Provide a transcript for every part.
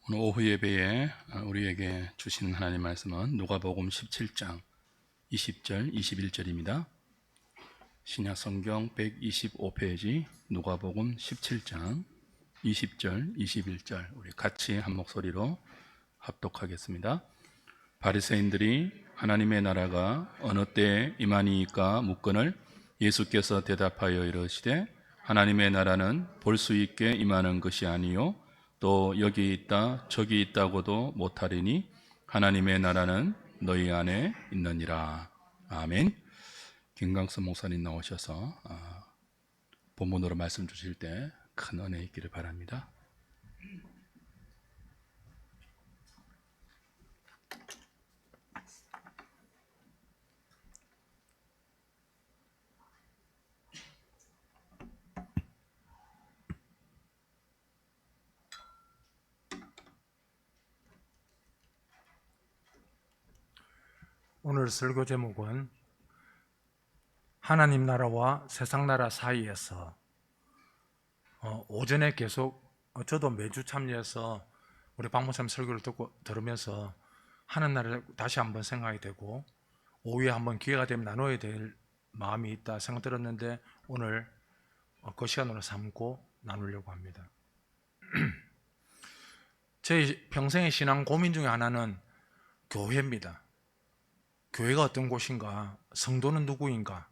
오늘 오후 예배에 우리에게 주신 하나님 말씀은 누가복음 17장 20절 21절입니다. 신약 성경 125페이지 누가복음 17장 20절 21절 우리 같이 한 목소리로 합독하겠습니다. 바리새인들이 하나님의 나라가 어느 때에 임하니이까 묻거늘 예수께서 대답하여 이르시되 하나님의 나라는 볼 수 있게 임하는 것이 아니요 또 여기 있다 저기 있다고도 못하리니 하나님의 나라는 너희 안에 있느니라. 아멘. 김강선 목사님 나오셔서 본문으로 말씀 주실 때 큰 은혜 있기를 바랍니다. 오늘 설교 제목은 하나님 나라와 세상 나라 사이에서 오전에 계속 저도 매주 참여해서 우리 박 목사님 설교를 들으면서 하는 나라를 다시 한번 생각이 되고 오후에 한번 기회가 되면 나눠야 될 마음이 있다 생각 들었는데 오늘 그 시간으로 삼고 나누려고 합니다. 제 평생의 신앙 고민 중에 하나는 교회입니다. 교회가 어떤 곳인가? 성도는 누구인가?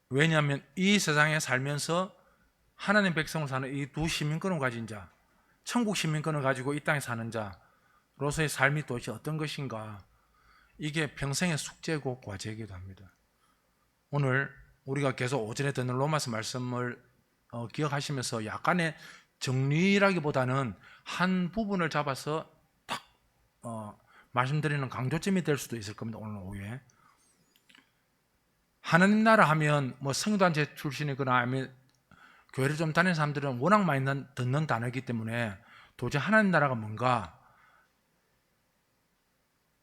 왜냐하면 이 세상에 살면서 하나님 백성을 사는 이 두 시민권을 가진 자, 천국 시민권을 가지고 이 땅에 사는 자로서의 삶이 도대체 어떤 것인가? 이게 평생의 숙제고 과제이기도 합니다. 오늘 우리가 계속 오전에 듣는 로마서 말씀을 기억하시면서 약간의 정리라기보다는 한 부분을 잡아서 딱 말씀드리는 강조점이 될 수도 있을 겁니다. 오늘 오후에 하나님 나라 하면 뭐 성도단체 출신이거나 아니면 교회를 좀 다니는 사람들은 워낙 많이 듣는 단어이기 때문에 도대체 하나님 나라가 뭔가,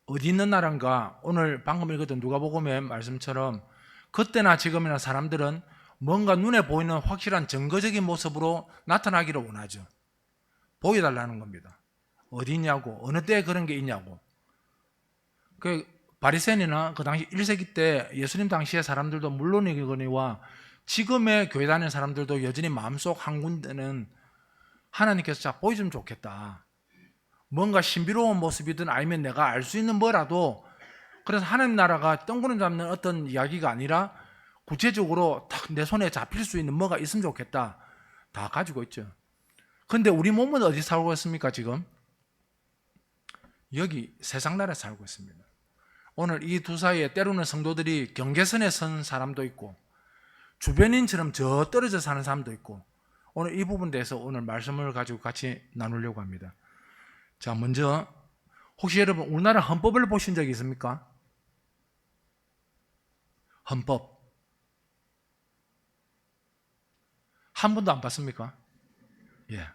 어디 있는 나라인가. 오늘 방금 읽었던 누가복음의 말씀처럼 그때나 지금이나 사람들은 뭔가 눈에 보이는 확실한 증거적인 모습으로 나타나기를 원하죠. 보여달라는 겁니다. 어디 있냐고, 어느 때에 그런 게 있냐고. 그 바리새인이나 그 당시 1세기 때 예수님 당시의 사람들도 물론이거니와 지금의 교회 다니는 사람들도 여전히 마음속 한 군데는 하나님께서 자 보여주면 좋겠다. 뭔가 신비로운 모습이든 아니면 내가 알 수 있는 뭐라도, 그래서 하나님 나라가 뜬구름 잡는 어떤 이야기가 아니라 구체적으로 딱 내 손에 잡힐 수 있는 뭐가 있으면 좋겠다. 다 가지고 있죠. 근데 우리 몸은 어디 살고 있습니까 지금? 여기 세상 나라에 살고 있습니다. 오늘 이 두 사이에 때로는 성도들이 경계선에 선 사람도 있고 주변인처럼 저 떨어져 사는 사람도 있고, 오늘 이 부분에 대해서 오늘 말씀을 가지고 같이 나누려고 합니다. 자, 먼저 혹시 여러분 우리나라 헌법을 보신 적이 있습니까? 헌법 한 번도 안 봤습니까? 예.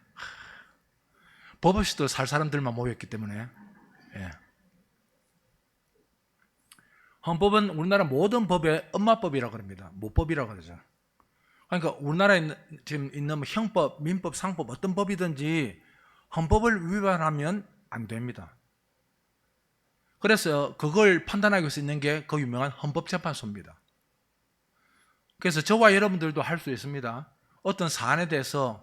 법 없이도 살 사람들만 모였기 때문에. 예. 헌법은 우리나라 모든 법의 엄마법이라고 합니다. 모법이라고 그러죠. 그러니까 우리나라에 지금 있는 형법, 민법, 상법 어떤 법이든지 헌법을 위반하면 안 됩니다. 그래서 그걸 판단하기 위해서 있는 게 그 유명한 헌법재판소입니다. 그래서 저와 여러분들도 할 수 있습니다. 어떤 사안에 대해서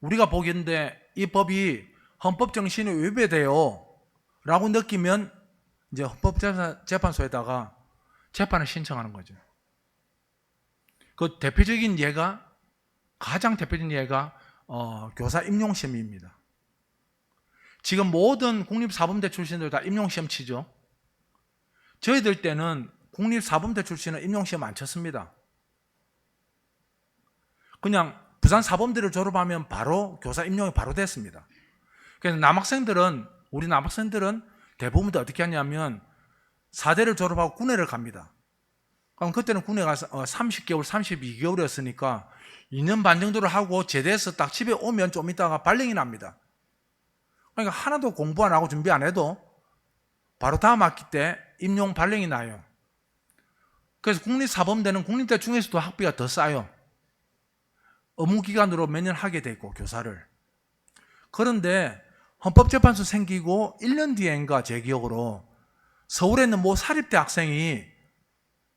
우리가 보기인데 이 법이 헌법 정신에 위배돼요 라고 느끼면 이제 헌법재판소에다가 재판을 신청하는 거죠. 그 대표적인 예가, 가장 대표적인 예가 교사 임용시험입니다. 지금 모든 국립사범대 출신들 다 임용시험 치죠. 저희들 때는 국립사범대 출신은 임용시험 안 쳤습니다. 그냥 부산사범대를 졸업하면 바로 교사 임용이 바로 됐습니다. 그래서 우리 남학생들은 대부분 다 어떻게 하냐면 4대를 졸업하고 군회를 갑니다. 그럼 그때는 군에 가서 30개월, 32개월이었으니까 2년 반 정도를 하고 제대해서 딱 집에 오면 좀 있다가 발령이 납니다. 그러니까 하나도 공부 안 하고 준비 안 해도 바로 다음 학기 때 임용 발령이 나요. 그래서 국립사범대는 국립대 중에서도 학비가 더 싸요. 업무기간으로 몇 년 하게 되고 교사를. 그런데 헌법재판소 생기고 1년 뒤엔가 제 기억으로 서울에 있는 모 사립대 학생이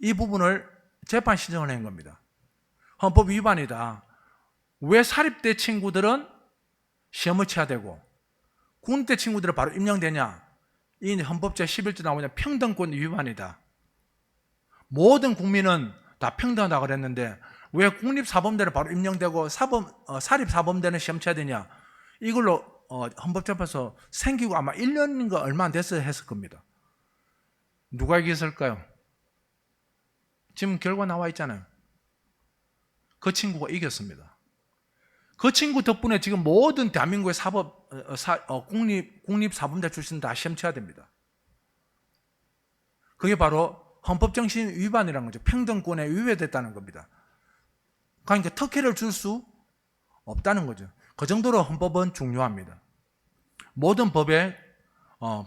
이 부분을 재판 신청을 한 겁니다. 헌법 위반이다. 왜 사립대 친구들은 시험을 쳐야 되고 군대 친구들은 바로 임명되냐? 이 헌법 제11조 나오냐? 평등권 위반이다. 모든 국민은 다 평등하다 그랬는데 왜 국립사범대는 바로 임명되고 사립사범대는 시험 쳐야 되냐? 이걸로 헌법재판소 생기고 아마 1년인가 얼마 안 돼서 했을 겁니다. 누가 이겼을까요? 지금 결과 나와 있잖아요. 그 친구가 이겼습니다. 그 친구 덕분에 지금 모든 대한민국의 국립사범대 출신 다 시험 쳐야 됩니다. 그게 바로 헌법정신 위반이라는 거죠. 평등권에 위배됐다는 겁니다. 그러니까 특혜를 줄 수 없다는 거죠. 그 정도로 헌법은 중요합니다. 모든 법의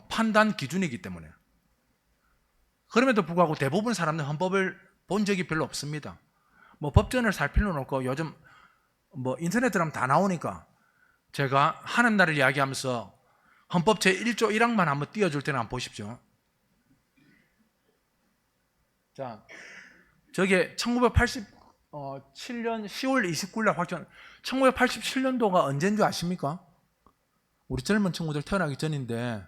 판단 기준이기 때문에. 그럼에도 불구하고 대부분 사람들은 헌법을 본 적이 별로 없습니다. 뭐 법전을 살 필요는 없고 요즘 뭐 인터넷 들어가면 다 나오니까 제가 하는 나라를 이야기하면서 헌법 제1조 1항만 한번 띄워줄 때는 한번 보십시오. 자, 저게 1987년 10월 29일 날 확정. 1987년도가 언제인 줄 아십니까? 우리 젊은 친구들 태어나기 전인데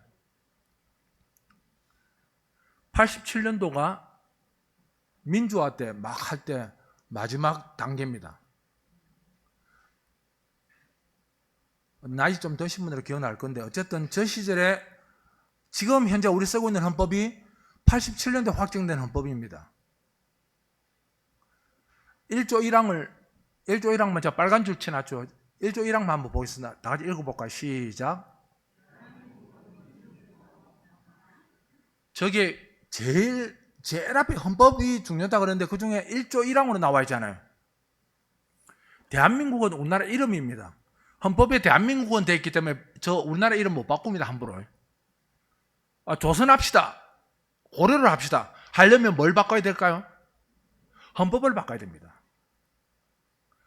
87년도가 민주화 때 막 할 때 마지막 단계입니다. 나이 좀 드신 분들은 기억날 건데 어쨌든 저 시절에 지금 현재 우리 쓰고 있는 헌법이 87년도에 확정된 헌법입니다. 1조 1항만 제가 빨간 줄 쳐놨죠. 1조 1항만 한번 보겠습니다. 다 같이 읽어볼까요? 시작. 저게 제일 앞에 헌법이 중요하다 그랬는데 그 중에 1조 1항으로 나와 있잖아요. 대한민국은 우리나라 이름입니다. 헌법에 대한민국은 되어 있기 때문에 저 우리나라 이름 못 바꿉니다. 함부로. 조선합시다. 고려를 합시다. 하려면 뭘 바꿔야 될까요? 헌법을 바꿔야 됩니다.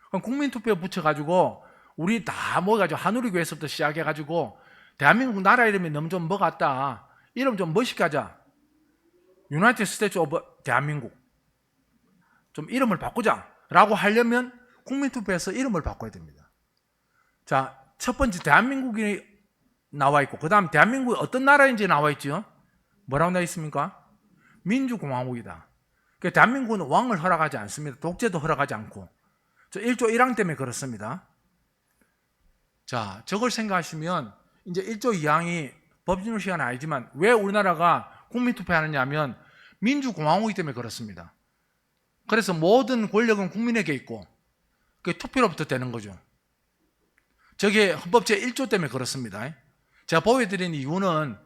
그럼 국민투표에 붙여가지고 우리 다 모여가지고 한우리교회에서부터 시작해가지고 대한민국 나라 이름이 너무 좀 뭐 같다. 이름 좀 멋있게 하자. 유나이티드 스테이츠 오브 대한민국. 좀 이름을 바꾸자. 라고 하려면 국민투표에서 이름을 바꿔야 됩니다. 자, 첫 번째 대한민국이 나와 있고 그 다음 대한민국이 어떤 나라인지 나와 있죠. 뭐라고 나와 있습니까? 민주공화국이다. 그러니까 대한민국은 왕을 허락하지 않습니다. 독재도 허락하지 않고. 저 1조 1항 때문에 그렇습니다. 자, 저걸 생각하시면 이제 1조 2항이 법률 시간은 아니지만 왜 우리나라가 국민투표하느냐 하면 민주공화국이기 때문에 그렇습니다. 그래서 모든 권력은 국민에게 있고 그 투표로부터 되는 거죠. 저게 헌법 제1조 때문에 그렇습니다. 제가 보여드린 이유는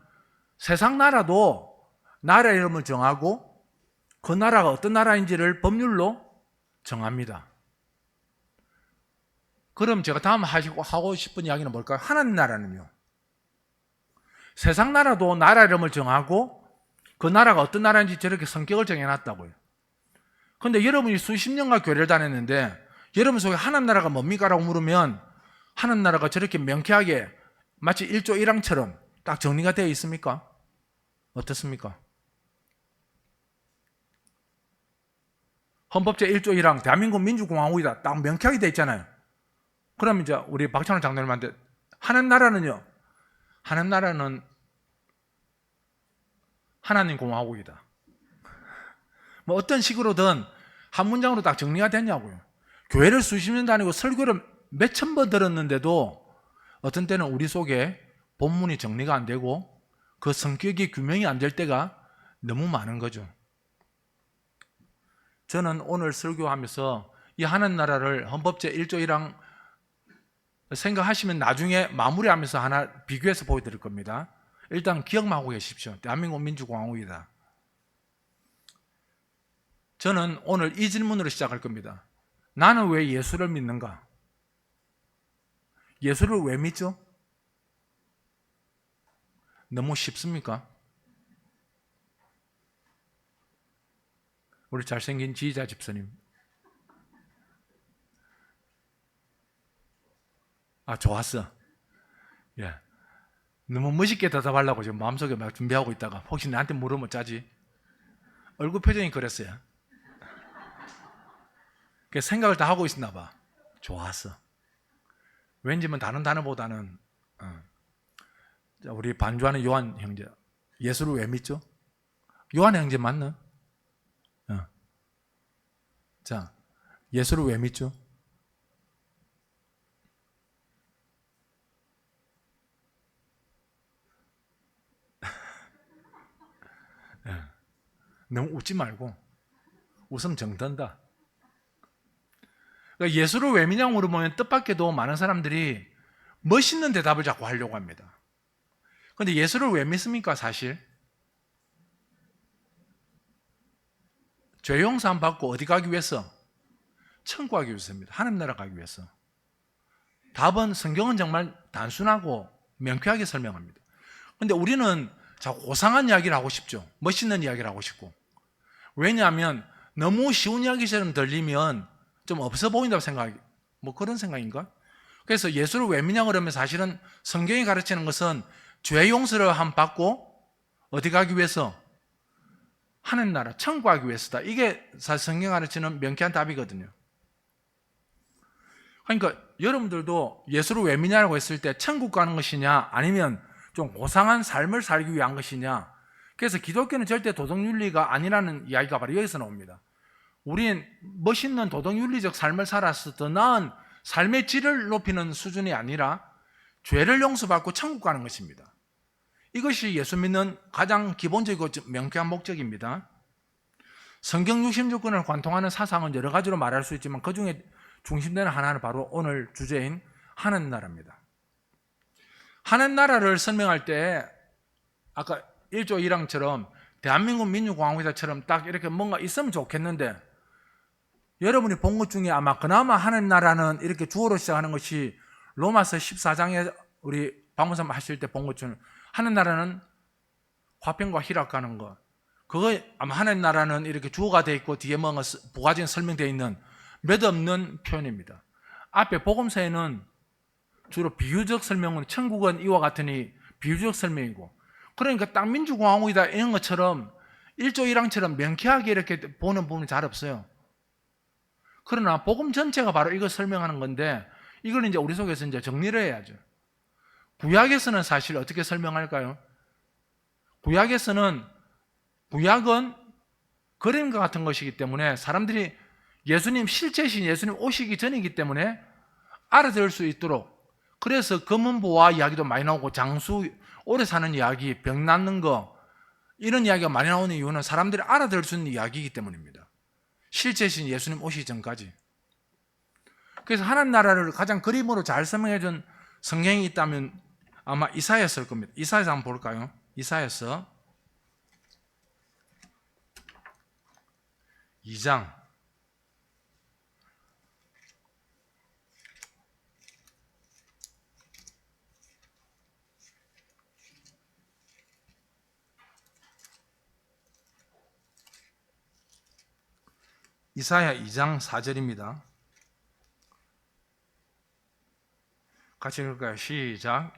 세상 나라도 나라 이름을 정하고 그 나라가 어떤 나라인지를 법률로 정합니다. 그럼 제가 다음 하고 싶은 이야기는 뭘까요? 하나님 나라는요. 세상 나라도 나라 이름을 정하고 그 나라가 어떤 나라인지 저렇게 성격을 정해놨다고요. 그런데 여러분이 수십 년간 교회를 다녔는데 여러분 속에 하나님 나라가 뭡니까? 라고 물으면 하나님 나라가 저렇게 명쾌하게 마치 1조 1항처럼 딱 정리가 되어 있습니까? 어떻습니까? 헌법 제1조 1항 대한민국 민주공화국이다. 딱 명쾌하게 되어 있잖아요. 그럼 이제 우리 박찬호 장로님한테 하나님 나라는요? 하나님 나라는 하나님 공화국이다. 뭐 어떤 식으로든 한 문장으로 딱 정리가 됐냐고요. 교회를 수십 년 다니고 설교를 몇천 번 들었는데도 어떤 때는 우리 속에 본문이 정리가 안 되고 그 성격이 규명이 안 될 때가 너무 많은 거죠. 저는 오늘 설교하면서 이 하나님 나라를 헌법 제1조 1항 생각하시면 나중에 마무리하면서 하나 비교해서 보여드릴 겁니다. 일단 기억만 하고 계십시오. 대한민국 민주공화국이다. 저는 오늘 이 질문으로 시작할 겁니다. 나는 왜 예수를 믿는가? 예수를 왜 믿죠? 너무 쉽습니까? 우리 잘생긴 지휘자 집사님. 좋았어. 예. 너무 멋있게 대답하려고 지금 마음속에 막 준비하고 있다가 혹시 나한테 물으면 짜지? 얼굴 표정이 그랬어요. 그 생각을 다 하고 있었나 봐. 좋았어. 왠지 뭐 다른 단어보다는 자, 우리 반주하는 요한 형제, 예수를 왜 믿죠? 요한 형제 맞나? 자, 예수를 왜 믿죠? 너무 웃지 말고 웃음 정든다. 그러니까 예수를 왜 믿냐고 물어보면 뜻밖에도 많은 사람들이 멋있는 대답을 자꾸 하려고 합니다. 그런데 예수를 왜 믿습니까? 사실 죄 용서함 받고 어디 가기 위해서? 천국 가기 위해서입니다. 하나님 나라 가기 위해서. 답은 성경은 정말 단순하고 명쾌하게 설명합니다. 그런데 우리는 자꾸 고상한 이야기를 하고 싶죠. 멋있는 이야기를 하고 싶고. 왜냐하면 너무 쉬운 이야기처럼 들리면 좀 없어 보인다고 뭐 그런 생각인가? 그래서 예수를 왜 믿냐 그러면 사실은 성경이 가르치는 것은 죄 용서를 함 받고 어디 가기 위해서? 하나님 나라, 천국 가기 위해서다. 이게 사실 성경 가르치는 명쾌한 답이거든요. 그러니까 여러분들도 예수를 왜 믿냐고 했을 때 천국 가는 것이냐 아니면 좀 고상한 삶을 살기 위한 것이냐. 그래서 기독교는 절대 도덕윤리가 아니라는 이야기가 바로 여기서 나옵니다. 우린 멋있는 도덕윤리적 삶을 살아서 더 나은 삶의 질을 높이는 수준이 아니라 죄를 용서받고 천국 가는 것입니다. 이것이 예수 믿는 가장 기본적이고 명쾌한 목적입니다. 성경 66권을 관통하는 사상은 여러 가지로 말할 수 있지만 그 중에 중심되는 하나는 바로 오늘 주제인 하나님 나라입니다. 하나님 나라를 설명할 때 아까 1조 1항처럼 대한민국 민주공화국처럼 딱 이렇게 뭔가 있으면 좋겠는데 여러분이 본 것 중에 아마 그나마 하나님 나라는 이렇게 주어로 시작하는 것이 로마서 14장에 우리 박문선 하실 때 본 것 중에 하나님 나라는 화평과 희락 가는 것 그거 아마 하나님 나라는 이렇게 주어가 되어 있고 뒤에 뭔가 부가적인 설명되어 있는 몇 없는 표현입니다. 앞에 복음서에는 주로 비유적 설명은 천국은 이와 같으니 비유적 설명이고 그러니까 딱 민주공화국이다 이런 것처럼 1조 1항처럼 명쾌하게 이렇게 보는 부분이 잘 없어요. 그러나 복음 전체가 바로 이걸 설명하는 건데 이걸 이제 우리 속에서 이제 정리를 해야죠. 구약에서는 사실 어떻게 설명할까요? 구약은 그림과 같은 것이기 때문에 사람들이 예수님 실제신 예수님 오시기 전이기 때문에 알아들을 수 있도록 그래서 검은보화 이야기도 많이 나오고 장수 오래 사는 이야기 병 낫는 거 이런 이야기가 많이 나오는 이유는 사람들이 알아들을 수 있는 이야기이기 때문입니다. 실제신 예수님 오시기 전까지. 그래서 하나님 나라를 가장 그림으로 잘 설명해 준 성경이 있다면 아마 이사야서일 겁니다. 이사야서 한번 볼까요? 이사야서 2장 이사야 2장 4절입니다. 같이 읽을까요? 시작.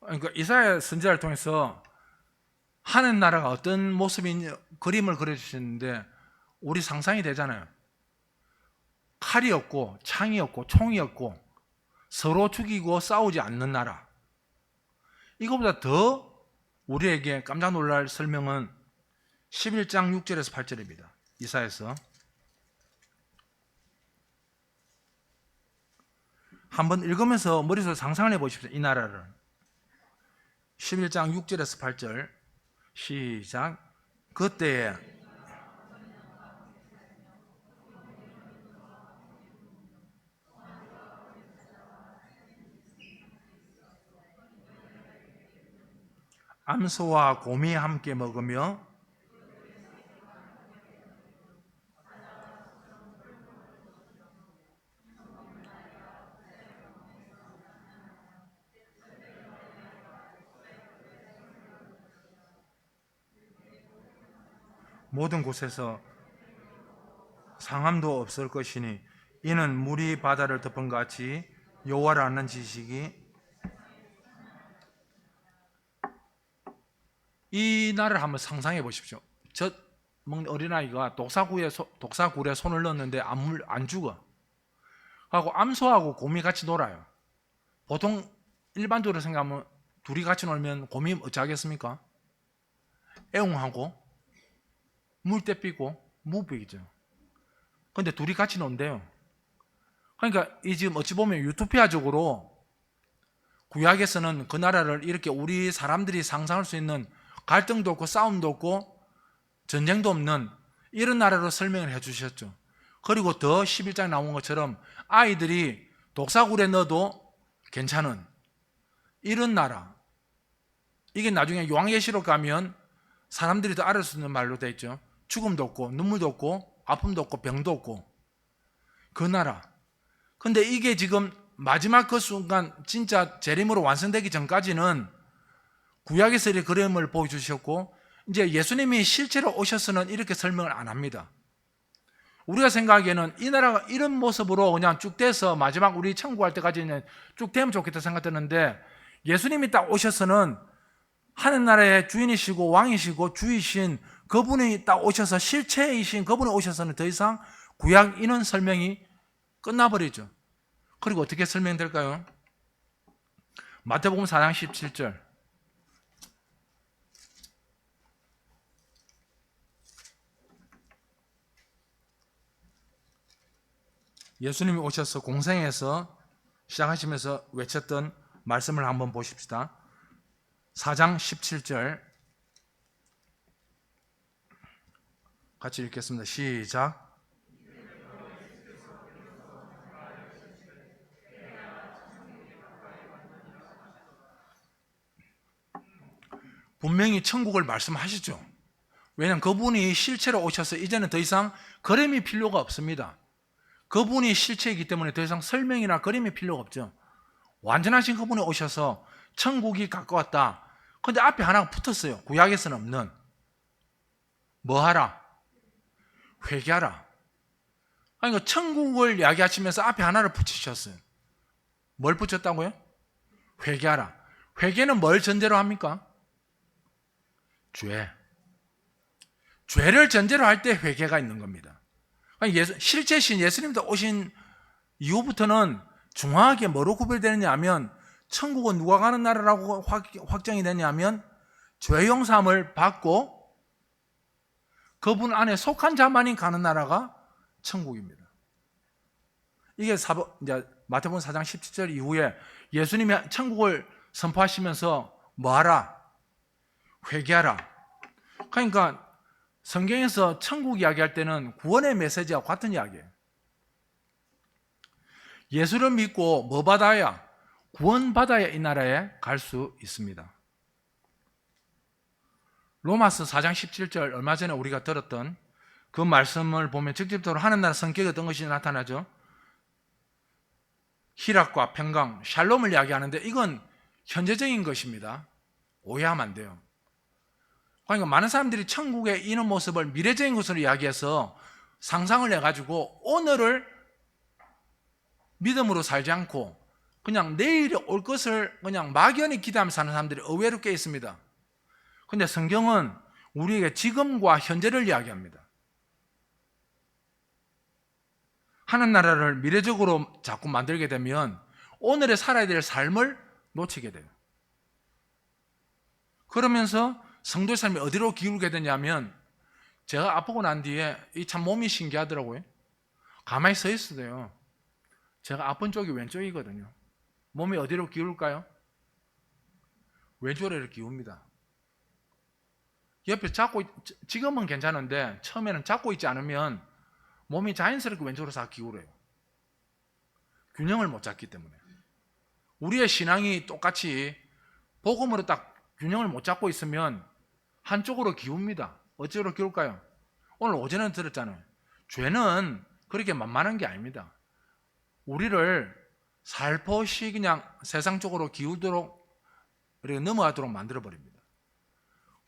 그러니까 이사야 선지자를 통해서 하나님 나라가 어떤 모습인지 그림을 그려주시는데 우리 상상이 되잖아요. 칼이 없고 창이 없고 총이 없고 서로 죽이고 싸우지 않는 나라. 이거보다 더 우리에게 깜짝 놀랄 설명은 11장 6절에서 8절입니다. 이사야서 한번 읽으면서 머릿속에 상상을 해보십시오. 이 나라를 11장 6절에서 8절 시작. 그때에 암소와 곰이 함께 먹으며 모든 곳에서 상함도 없을 것이니 이는 물이 바다를 덮은 것 같이 여호와를 아는 지식이 이 날을 한번 상상해 보십시오. 저 먹는 어린아이가 독사굴에 손을 넣었는데 안 죽어. 하고 암소하고 곰이 같이 놀아요. 보통 일반적으로 생각하면 둘이 같이 놀면 곰이 어찌하겠습니까? 애웅하고 물때 삐고 무비이죠. 근데 둘이 같이 논대요. 그러니까 이 지금 어찌 보면 유토피아적으로 구약에서는 그 나라를 이렇게 우리 사람들이 상상할 수 있는 갈등도 없고 싸움도 없고 전쟁도 없는 이런 나라로 설명을 해 주셨죠. 그리고 더 11장에 나온 것처럼 아이들이 독사굴에 넣어도 괜찮은 이런 나라. 이게 나중에 요한계시록 가면 사람들이 더 알을 수 있는 말로 되어 있죠. 죽음도 없고 눈물도 없고 아픔도 없고 병도 없고 그 나라. 근데 이게 지금 마지막 그 순간 진짜 재림으로 완성되기 전까지는 구약에서 이 그림을 보여주셨고 이제 예수님이 실제로 오셔서는 이렇게 설명을 안 합니다. 우리가 생각하기에는 이 나라가 이런 모습으로 그냥 쭉 돼서 마지막 우리 천국 갈 때까지는 쭉 되면 좋겠다 생각했는데 예수님이 딱 오셔서는 하늘나라의 주인이시고 왕이시고 주이신 그분이 딱 오셔서 실체이신 그분이 오셔서는 더 이상 구약 인원 설명이 끝나버리죠. 그리고 어떻게 설명될까요? 마태복음 4장 17절. 예수님이 오셔서 공생에서 시작하시면서 외쳤던 말씀을 한번 보십시다. 4장 17절 같이 읽겠습니다. 시작. 분명히 천국을 말씀하시죠. 왜냐하면 그분이 실체로 오셔서 이제는 더 이상 그림이 필요가 없습니다. 그분이 실체이기 때문에 더 이상 설명이나 그림이 필요가 없죠. 완전하신 그분이 오셔서 천국이 가까웠다. 근데 앞에 하나가 붙었어요. 구약에서는 없는. 뭐 하라? 회개하라. 아니, 천국을 이야기하시면서 앞에 하나를 붙이셨어요. 뭘 붙였다고요? 회개하라. 회개는 뭘 전제로 합니까? 죄. 죄를 전제로 할 때 회개가 있는 겁니다. 실제신 예수님도 오신 이후부터는 중요하게 뭐로 구별되느냐 하면 천국은 누가 가는 나라라고 확정이 되냐 하면 죄 용서함을 받고 그분 안에 속한 자만이 가는 나라가 천국입니다. 이게 이제 마태복음 4장 17절 이후에 예수님이 천국을 선포하시면서 뭐하라? 회개하라. 그러니까 성경에서 천국 이야기할 때는 구원의 메시지와 같은 이야기예요. 예수를 믿고 뭐 받아야? 구원 받아야 이 나라에 갈 수 있습니다. 로마서 4장 17절 얼마 전에 우리가 들었던 그 말씀을 보면 직접적으로 하늘나라 성격이 어떤 것이 나타나죠. 희락과 평강, 샬롬을 이야기하는데 이건 현재적인 것입니다. 오해하면 안 돼요. 그러니까 많은 사람들이 천국의 이런 모습을 미래적인 것으로 이야기해서 상상을 해가지고 오늘을 믿음으로 살지 않고 그냥 내일에 올 것을 그냥 막연히 기대하면서 사는 사람들이 의외로 꽤 있습니다. 그런데 성경은 우리에게 지금과 현재를 이야기합니다. 하늘나라를 미래적으로 자꾸 만들게 되면 오늘에 살아야 될 삶을 놓치게 돼요. 그러면서 성도의 삶이 어디로 기울게 되냐면 제가 아프고 난 뒤에 이 참 몸이 신기하더라고요. 가만히 서 있어도요. 제가 아픈 쪽이 왼쪽이거든요. 몸이 어디로 기울까요? 왼쪽으로 이렇게 기웁니다. 옆에 잡고 지금은 괜찮은데 처음에는 잡고 있지 않으면 몸이 자연스럽게 왼쪽으로 싹 기울어요. 균형을 못 잡기 때문에. 우리의 신앙이 똑같이 복음으로 딱 균형을 못 잡고 있으면 한쪽으로 기웁니다. 어찌로 기울까요? 오늘 오전에 들었잖아요. 죄는 그렇게 만만한 게 아닙니다. 우리를 살포시 그냥 세상 쪽으로 기울도록 우리가 넘어가도록 만들어버립니다.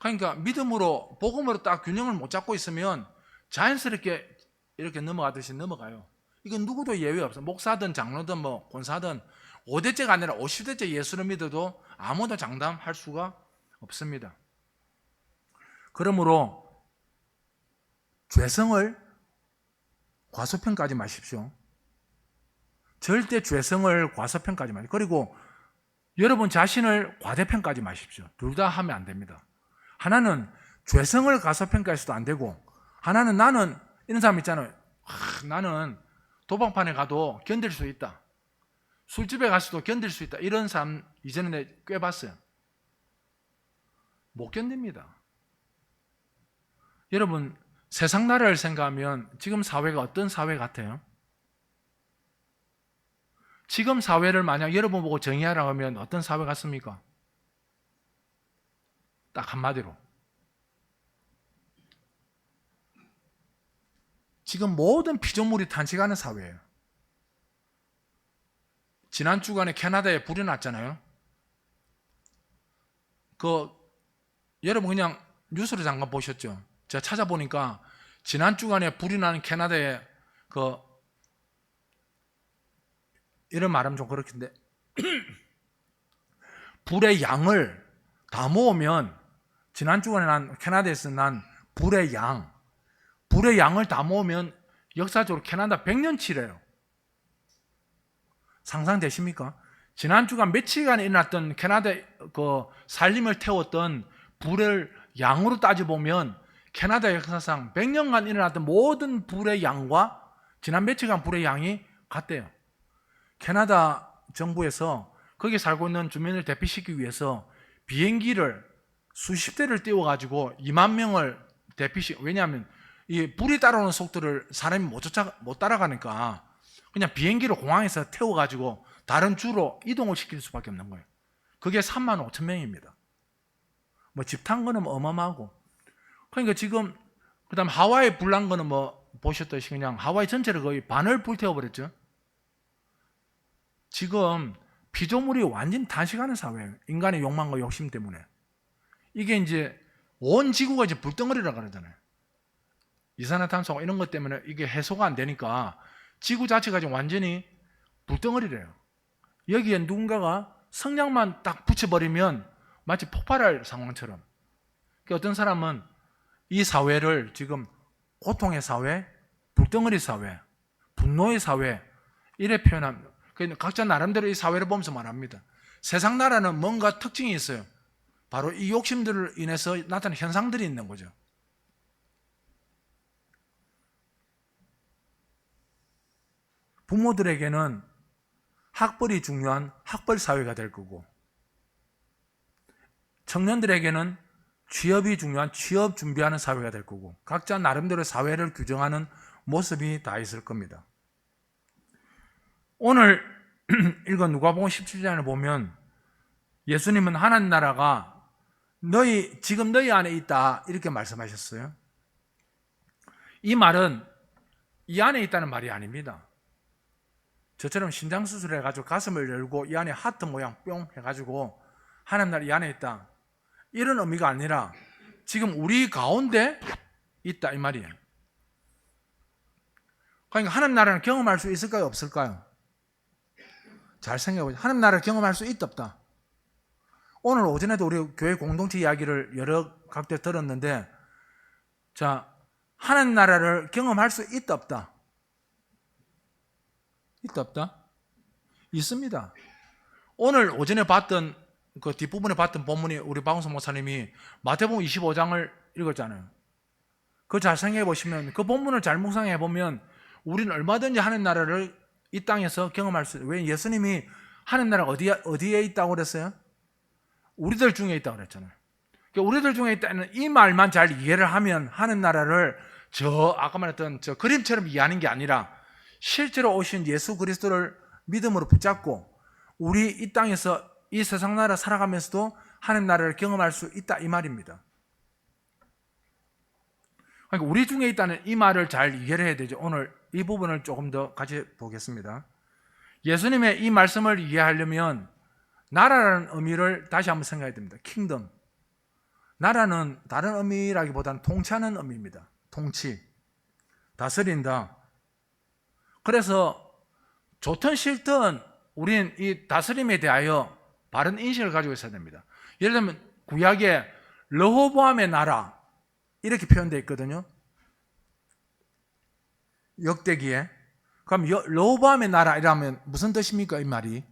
그러니까 믿음으로 복음으로 딱 균형을 못 잡고 있으면 자연스럽게 이렇게 넘어가듯이 넘어가요. 이건 누구도 예외 없어. 목사든 장로든 뭐 권사든 5대째가 아니라 50대째 예수를 믿어도 아무도 장담할 수가 없습니다. 그러므로 죄성을 과소평가하지 마십시오. 절대 죄성을 과소평가하지 마십시오. 그리고 여러분 자신을 과대평가하지 마십시오. 둘 다 하면 안 됩니다. 하나는 죄성을 과소평가해서도 안 되고, 하나는 나는 이런 사람 있잖아요. 나는 도박판에 가도 견딜 수 있다. 술집에 가서도 견딜 수 있다. 이런 사람 이전에 꽤 봤어요. 못 견딥니다. 여러분, 세상 나라를 생각하면 지금 사회가 어떤 사회 같아요? 지금 사회를 만약 여러분 보고 정의하라고 하면 어떤 사회 같습니까? 딱 한마디로. 지금 모든 피조물이 탄식하는 사회예요. 지난 주간에 캐나다에 불이 났잖아요. 여러분 그냥 뉴스를 잠깐 보셨죠? 제가 찾아보니까 지난 주간에 불이 나는 캐나다에 이런 말하면 좀 그렇긴데 불의 양을 다 모으면 지난 주간에 난 캐나다에서 난 불의 양을 다 모으면 역사적으로 캐나다 100년치래요. 상상되십니까? 지난 주간 며칠간에 일어났던 캐나다 산림을 태웠던 불을 양으로 따져보면 캐나다 역사상 100년간 일어났던 모든 불의 양과 지난 며칠간 불의 양이 같대요. 캐나다 정부에서 거기 살고 있는 주민을 대피시키기 위해서 비행기를 수십 대를 띄워가지고 2만 명을 왜냐하면 이 불이 따라오는 속도를 사람이 못 따라가니까 그냥 비행기를 공항에서 태워가지고 다른 주로 이동을 시킬 수밖에 없는 거예요. 그게 3만 5천 명입니다. 뭐 집 탄 거는 어마어마하고. 그러니까 지금 그다음 하와이 불난 거는 뭐 보셨듯이 그냥 하와이 전체를 거의 반을 불태워버렸죠. 지금 피조물이 완전히 단식하는 사회예요. 인간의 욕망과 욕심 때문에. 이게 이제 온 지구가 이제 불덩어리라 그러잖아요. 이산화탄소가 이런 것 때문에 이게 해소가 안 되니까 지구 자체가 지금 완전히 불덩어리래요. 여기에 누군가가 성냥만 딱 붙여버리면 마치 폭발할 상황처럼. 그러니까 어떤 사람은 이 사회를 지금 고통의 사회, 불덩어리 사회, 분노의 사회 이래 표현합니다. 그러니까 각자 나름대로 이 사회를 보면서 말합니다. 세상 나라는 뭔가 특징이 있어요. 바로 이 욕심들을 인해서 나타나는 현상들이 있는 거죠. 부모들에게는 학벌이 중요한 학벌 사회가 될 거고, 청년들에게는 취업이 중요한 취업 준비하는 사회가 될 거고, 각자 나름대로 사회를 규정하는 모습이 다 있을 겁니다. 오늘 읽은 누가복음 17장을 보면 예수님은 하나님 나라가 지금 너희 안에 있다 이렇게 말씀하셨어요. 이 말은 이 안에 있다는 말이 아닙니다. 저처럼 신장수술을 해가지고 가슴을 열고 이 안에 하트 모양 뿅 해가지고 하나님 나라 이 안에 있다 이런 의미가 아니라 지금 우리 가운데 있다 이 말이에요. 그러니까 하나님 나라를 경험할 수 있을까요 없을까요? 잘 생각해보세요. 하나님 나라를 경험할 수 있다 없다. 오늘 오전에도 우리 교회 공동체 이야기를 여러 각들 들었는데, 자, 하나님 나라를 경험할 수 있다 없다? 있다 없다? 있습니다. 오늘 오전에 봤던 그 뒷부분에 봤던 본문이 우리 박은성 목사님이 마태복음 25장을 읽었잖아요. 그거 잘 생각해 보시면 그 본문을 잘 묵상해 보면 우리는 얼마든지 하나님 나라를 이 땅에서 경험할 수 있어요. 왜 예수님이 하나님 나라가 어디에 있다고 그랬어요? 우리들 중에 있다고 그랬잖아요. 그러니까 우리들 중에 있다는 이 말만 잘 이해를 하면 하나님 나라를 아까 말했던 저 그림처럼 이해하는 게 아니라 실제로 오신 예수 그리스도를 믿음으로 붙잡고 우리 이 땅에서 이 세상 나라 살아가면서도 하나님 나라를 경험할 수 있다 이 말입니다. 그러니까 우리 중에 있다는 이 말을 잘 이해를 해야 되죠. 오늘 이 부분을 조금 더 같이 보겠습니다. 예수님의 이 말씀을 이해하려면 나라라는 의미를 다시 한번 생각해야 됩니다. 킹덤. 나라는 다른 의미라기보다는 통치하는 의미입니다. 통치, 다스린다. 그래서 좋든 싫든 우린 이 다스림에 대하여 바른 인식을 가지고 있어야 됩니다. 예를 들면 구약에 르호보암의 나라 이렇게 표현되어 있거든요. 역대기에. 그럼 르호보암의 나라 이라면 무슨 뜻입니까? 이 말이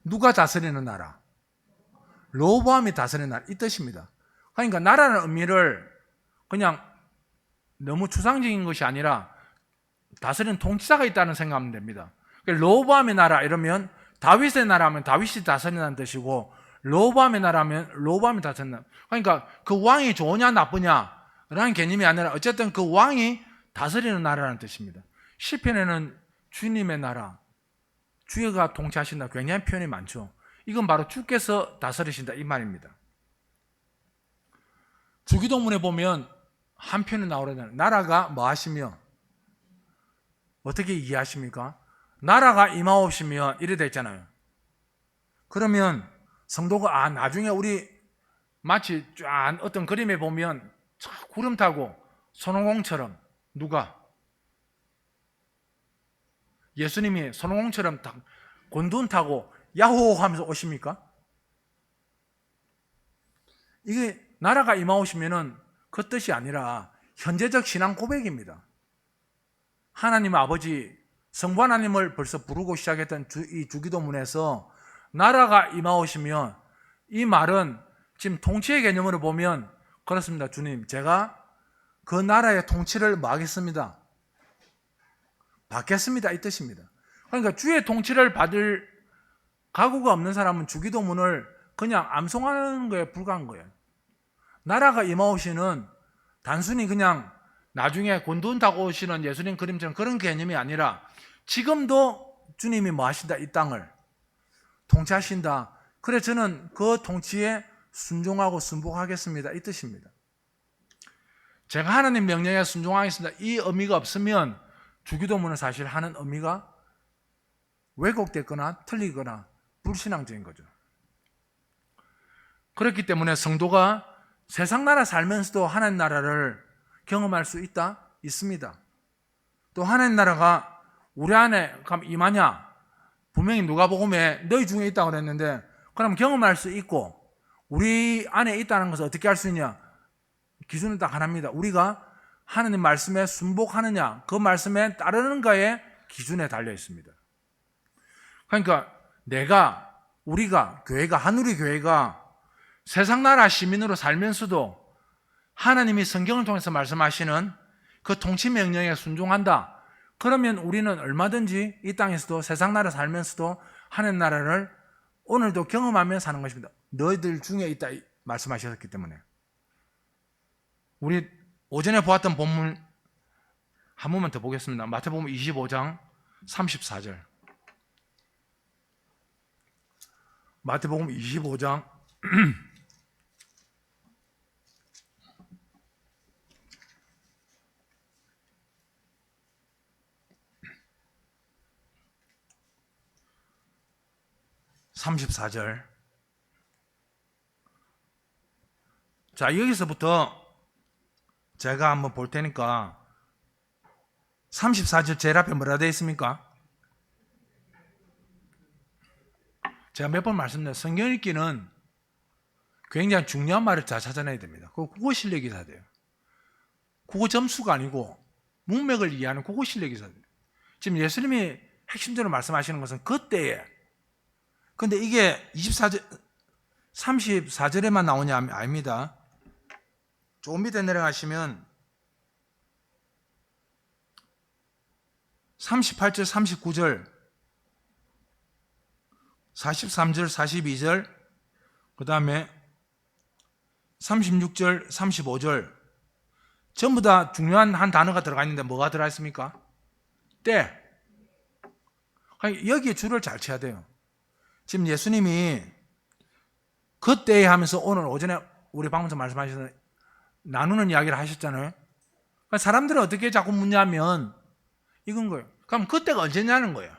누가 다스리는 나라? 르호보암이 다스리는 나라 이 뜻입니다. 그러니까 나라는 의미를 그냥 너무 추상적인 것이 아니라 다스리는 통치자가 있다는 생각하면 됩니다. 르호보암의 나라 이러면 다윗의 나라면 다윗이 다스린다는 뜻이고 르호보암의 나라면 르호보암이 다스린다. 그러니까 그 왕이 좋으냐 나쁘냐라는 개념이 아니라 어쨌든 그 왕이 다스리는 나라라는 뜻입니다. 시편에는 주님의 나라, 주가 통치하신다 굉장히 표현이 많죠. 이건 바로 주께서 다스리신다 이 말입니다. 주기도문에 보면 한 편에 나오잖아요. 나라가 뭐 하시며 어떻게 이해하십니까? 나라가 임하옵시면 이래 돼 있잖아요. 그러면 성도가 나중에 우리 마치 쫙 어떤 그림에 보면 구름 타고 손오공처럼 누가 예수님이 손오공처럼 곤돈 타고 야호 하면서 오십니까? 이게 나라가 임하오시면은 그 뜻이 아니라 현재적 신앙 고백입니다. 하나님 아버지 성부 하나님을 벌써 부르고 시작했던 이 주기도문에서 나라가 임하오시면 이 말은 지금 통치의 개념으로 보면 그렇습니다. 주님, 제가 그 나라의 통치를 뭐 하겠습니다. 받겠습니다. 이 뜻입니다. 그러니까 주의 통치를 받을 각오가 없는 사람은 주기도문을 그냥 암송하는 거에 불과한 거예요. 나라가 임하오시는 단순히 그냥 나중에 곤돈 타고 오시는 예수님 그림처럼 그런 개념이 아니라 지금도 주님이 뭐 하신다? 이 땅을 통치하신다. 그래 저는 그 통치에 순종하고 순복하겠습니다. 이 뜻입니다. 제가 하나님 명령에 순종하겠습니다. 이 의미가 없으면 주기도문은 사실 하는 의미가 왜곡됐거나 틀리거나 불신앙적인 거죠. 그렇기 때문에 성도가 세상 나라 살면서도 하나님 나라를 경험할 수 있다? 있습니다. 또 하나님 나라가 우리 안에 임하냐? 분명히 누가복음에 너희 중에 있다고 그랬는데 그럼 경험할 수 있고 우리 안에 있다는 것을 어떻게 할 수 있냐? 기준은 딱 하나입니다. 우리가 하나님 말씀에 순복하느냐 그 말씀에 따르는가의 기준에 달려 있습니다. 그러니까 우리가 교회가 한우리 교회가 세상 나라 시민으로 살면서도 하나님이 성경을 통해서 말씀하시는 그 통치 명령에 순종한다. 그러면 우리는 얼마든지 이 땅에서도 세상 나라 살면서도 하나님 나라를 오늘도 경험하며 사는 것입니다. 너희들 중에 있다 말씀하셨기 때문에. 우리 오전에 보았던 본문 한 번만 더 보겠습니다. 마태복음 25장 34절. 마태복음 25장 34절. 자, 여기서부터 제가 한번 볼 테니까 34절 제일 앞에 뭐라 되어 있습니까? 제가 몇 번 말씀드렸는데 성경 읽기는 굉장히 중요한 말을 잘 찾아내야 됩니다. 그 국어 실력이 있어야 돼요. 국어 점수가 아니고 문맥을 이해하는 국어 실력이 있어야 돼요. 지금 예수님이 핵심적으로 말씀하시는 것은 그때에 근데 이게 34절에만 나오냐 아닙니다. 조금 밑에 내려가시면 38절, 39절, 43절, 42절, 그 다음에 36절, 35절 전부 다 중요한 한 단어가 들어가 있는데 뭐가 들어가 있습니까? 때. 여기에 줄을 잘 쳐야 돼요. 지금 예수님이 그때 하면서 오늘 오전에 우리 방금 전 말씀하셨던 나누는 이야기를 하셨잖아요. 그러니까 사람들은 어떻게 자꾸 묻냐면 이건 거예요. 그럼 그때가 언제냐는 거예요.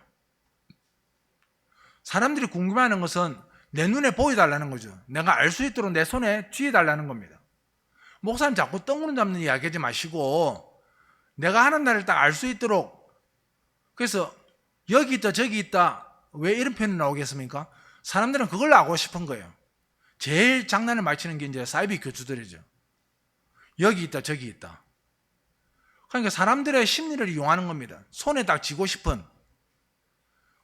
사람들이 궁금해하는 것은 내 눈에 보여달라는 거죠. 내가 알 수 있도록 내 손에 쥐어달라는 겁니다. 목사님 자꾸 뜬구름 잡는 이야기 하지 마시고 내가 하는 날을 딱 알 수 있도록. 그래서 여기 있다 저기 있다 왜 이런 표현이 나오겠습니까? 사람들은 그걸 알고 싶은 거예요. 제일 장난을 많이 치는 게 이제 사이비 교주들이죠. 여기 있다 저기 있다. 그러니까 사람들의 심리를 이용하는 겁니다. 손에 딱 쥐고 싶은.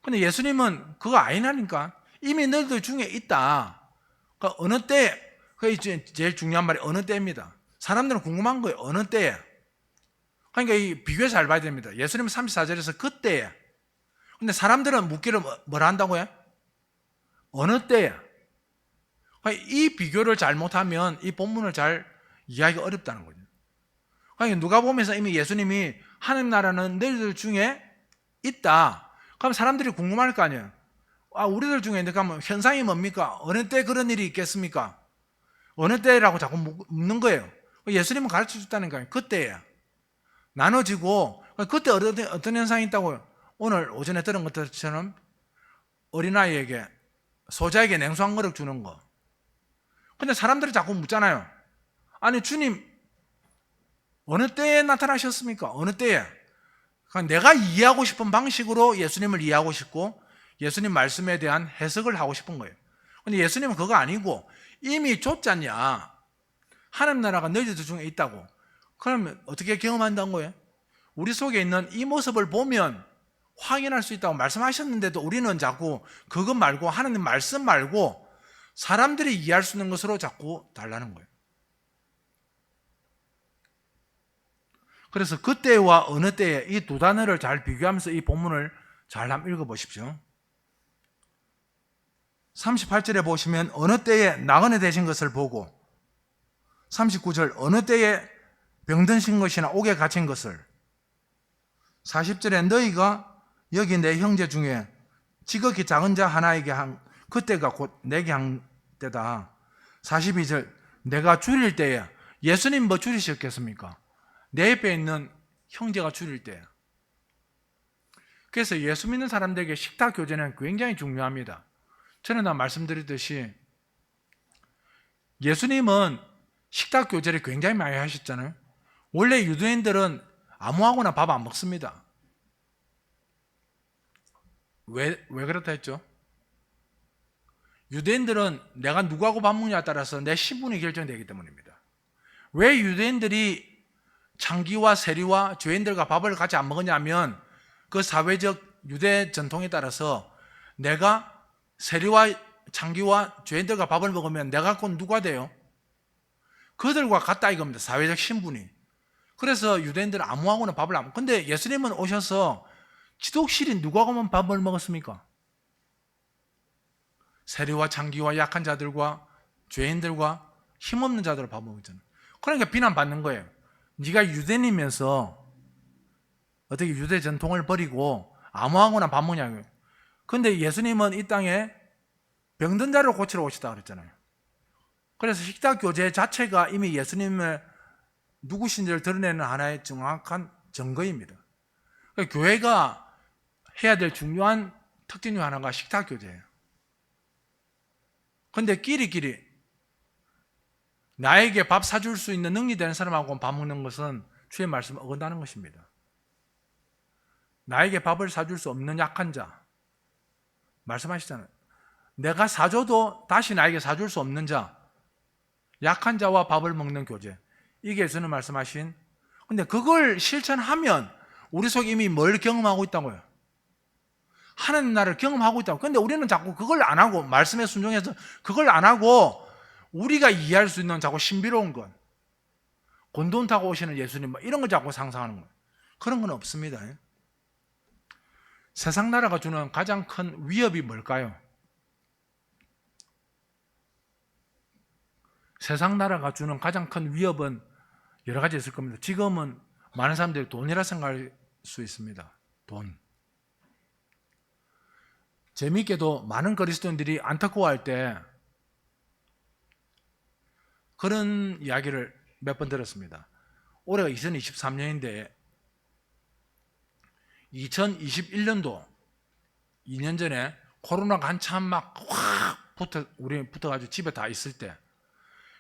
근데 예수님은 그거 아니라니까. 이미 너희들 중에 있다. 그러니까 어느 때, 그게 제일 중요한 말이 어느 때입니다. 사람들은 궁금한 거예요. 어느 때에. 그러니까 이 비교해서 잘 봐야 됩니다. 예수님은 34절에서 그때에. 근데 사람들은 묻기를 뭐라 한다고요? 어느 때에. 그러니까 이 비교를 잘못하면 이 본문을 잘 이해하기가 어렵다는 거죠. 그러니까 누가복음에서 이미 예수님이 하나님 나라는 너희들 중에 있다. 그럼 사람들이 궁금할 거 아니에요. 아, 우리들 중에 그러면 현상이 뭡니까? 어느 때 그런 일이 있겠습니까? 어느 때라고 자꾸 묻는 거예요. 예수님은 가르쳐 줬다는 거예요. 그때야. 나눠지고 그때 어떤 현상이 있다고요? 오늘 오전에 들은 것처럼 어린아이에게 소자에게 냉수 한 그릇 주는 거. 근데 사람들이 자꾸 묻잖아요. 아니 주님 어느 때에 나타나셨습니까? 어느 때에? 그러니까 내가 이해하고 싶은 방식으로 예수님을 이해하고 싶고 예수님 말씀에 대한 해석을 하고 싶은 거예요. 근데 예수님은 그거 아니고 이미 줬잖냐. 하나님 나라가 너희들 중에 있다고. 그러면 어떻게 경험한다는 거예요? 우리 속에 있는 이 모습을 보면 확인할 수 있다고 말씀하셨는데도 우리는 자꾸 그것 말고 하나님 말씀 말고 사람들이 이해할 수 있는 것으로 자꾸 달라는 거예요. 그래서 그때와 어느 때에 이 두 단어를 잘 비교하면서 이 본문을 잘 한번 읽어보십시오. 38절에 보시면 어느 때에 나그네 되신 것을 보고 39절 어느 때에 병드신 것이나 옥에 갇힌 것을 40절에 너희가 여기 내 형제 중에 지극히 작은 자 하나에게 한 그때가 곧 내게 한 때다. 42절 내가 줄일 때에 예수님 뭐 줄이셨겠습니까? 내 옆에 있는 형제가 줄일 때야. 그래서 예수 믿는 사람들에게 식탁 교제는 굉장히 중요합니다. 저는 다 말씀드렸듯이 예수님은 식탁 교제를 굉장히 많이 하셨잖아요. 원래 유대인들은 아무하고나 밥 안 먹습니다. 왜 그렇다 했죠? 유대인들은 내가 누구하고 밥 먹냐에 따라서 내 신분이 결정되기 때문입니다. 왜 유대인들이 창기와 세리와 죄인들과 밥을 같이 안 먹었냐면 그 사회적 유대 전통에 따라서 내가 세리와 창기와 죄인들과 밥을 먹으면 내가 곧 누가 돼요? 그들과 같다 이겁니다. 사회적 신분이. 그래서 유대인들은 아무하고나 밥을 안 먹고. 근데 예수님은 오셔서 지독실인 누구하고만 밥을 먹었습니까? 세리와 창기와 약한 자들과 죄인들과 힘없는 자들과 밥 먹었잖아요. 그러니까 비난받는 거예요. 네가 유대인이면서 어떻게 유대 전통을 버리고 아무하고나 밥 먹냐고요. 근데 예수님은 이 땅에 병든 자를 고치러 오시다 그랬잖아요. 그래서 식탁 교제 자체가 이미 예수님의 누구신지를 드러내는 하나의 정확한 증거입니다. 그러니까 교회가 해야 될 중요한 특징 중 하나가 식탁 교제예요. 근데 끼리끼리 나에게 밥 사줄 수 있는 능력이 되는 사람하고 밥 먹는 것은 주의 말씀을 어긴다는 것입니다. 나에게 밥을 사줄 수 없는 약한 자 말씀하시잖아요. 내가 사줘도 다시 나에게 사줄 수 없는 자, 약한 자와 밥을 먹는 교제. 이게 예수님 말씀하신. 근데 그걸 실천하면 우리 속에 이미 뭘 경험하고 있다고요? 하나님 나라를 경험하고 있다고. 근데 우리는 자꾸 그걸 안 하고 말씀에 순종해서 그걸 안 하고 우리가 이해할 수 있는 자꾸 신비로운 것, 곤돈 타고 오시는 예수님 이런 걸 자꾸 상상하는 거예요. 그런 건 없습니다. 세상 나라가 주는 가장 큰 위협이 뭘까요? 세상 나라가 주는 가장 큰 위협은 여러 가지 있을 겁니다. 지금은 많은 사람들이 돈이라 생각할 수 있습니다. 돈. 재미있게도 많은 그리스도인들이 안타까워할 때 그런 이야기를 몇 번 들었습니다. 올해가 2023년인데 2021년도 2년 전에 코로나가 한참 막 확 우리 붙어가지고 집에 다 있을 때,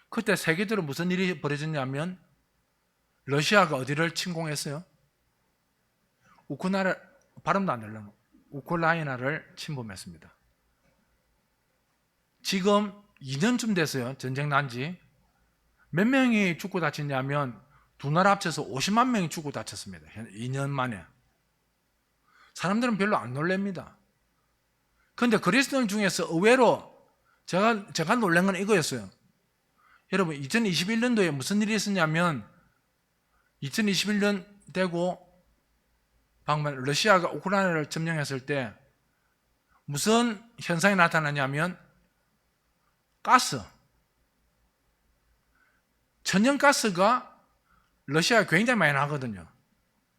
그때 세계적으로 무슨 일이 벌어졌냐면 러시아가 어디를 침공했어요? 우크라이나, 발음도 안 되려면 우크라이나를 침범했습니다. 지금 2년쯤 됐어요. 전쟁 난지. 몇 명이 죽고 다쳤냐면 두 나라 합쳐서 50만 명이 죽고 다쳤습니다. 2년 만에. 사람들은 별로 안 놀랍니다. 그런데 그리스도인 중에서 의외로 제가 놀란 건 이거였어요. 여러분, 2021년도에 무슨 일이 있었냐면 2021년 되고 방금 러시아가 우크라이나를 점령했을 때 무슨 현상이 나타나냐면 가스, 천연가스가 러시아에 굉장히 많이 나거든요.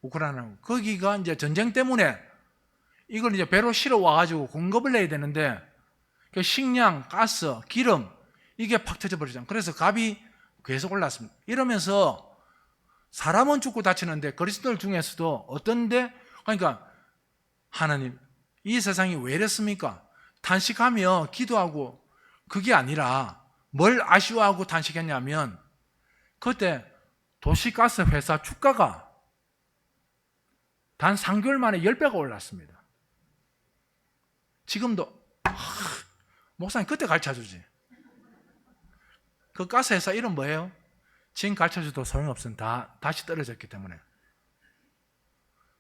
우크라이나. 거기가 이제 전쟁 때문에 이걸 이제 배로 실어 와가지고 공급을 해야 되는데 식량, 가스, 기름 이게 팍 터져버리잖아요. 그래서 값이 계속 올랐습니다. 이러면서 사람은 죽고 다치는데 그리스도들 중에서도 어떤데, 그러니까 하나님, 이 세상이 왜 이랬습니까? 탄식하며 기도하고 그게 아니라 뭘 아쉬워하고 탄식했냐면 그때 도시가스 회사 주가가 단 3개월 만에 10배가 올랐습니다. 지금도 목사님 그때 가르쳐주지. 그 가스 회사 이름 뭐예요? 지금 가르쳐줘도 소용없으면 다시 떨어졌기 때문에.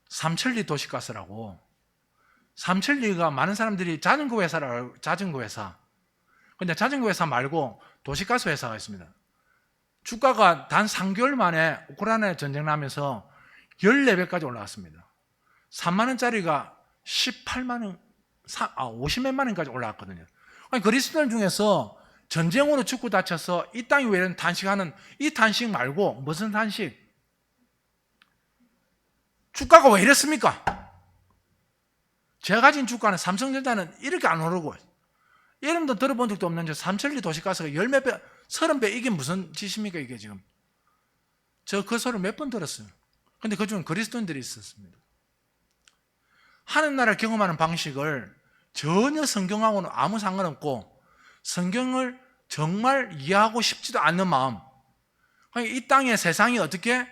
삼천리 도시가스라고. 삼천리가 많은 사람들이 자전거 회사라고, 자전거 회사. 근데 자전거 회사 말고 도시가스 회사가 있습니다. 주가가 단 3개월 만에 우크라이나 전쟁 나면서 14배까지 올라갔습니다. 3만원짜리가 18만원, 50몇만 원까지 올라갔거든요. 아니, 그리스도인 중에서 전쟁으로 죽고 다쳐서 이 땅이 왜 이런 탄식하는 이 탄식 말고 무슨 탄식? 주가가 왜 이랬습니까? 제가 가진 주가는 삼성전자는 이렇게 안 오르고 이름도 들어본 적도 없는데 삼천리 도시가스가 10몇 배, 30배 이게 무슨 짓입니까 이게 지금? 저 그 소리 몇 번 들었어요. 근데 그중에 그리스도인들이 있었습니다. 하늘나라를 경험하는 방식을 전혀 성경하고는 아무 상관없고 성경을 정말 이해하고 싶지도 않는 마음. 이 땅의 세상이 어떻게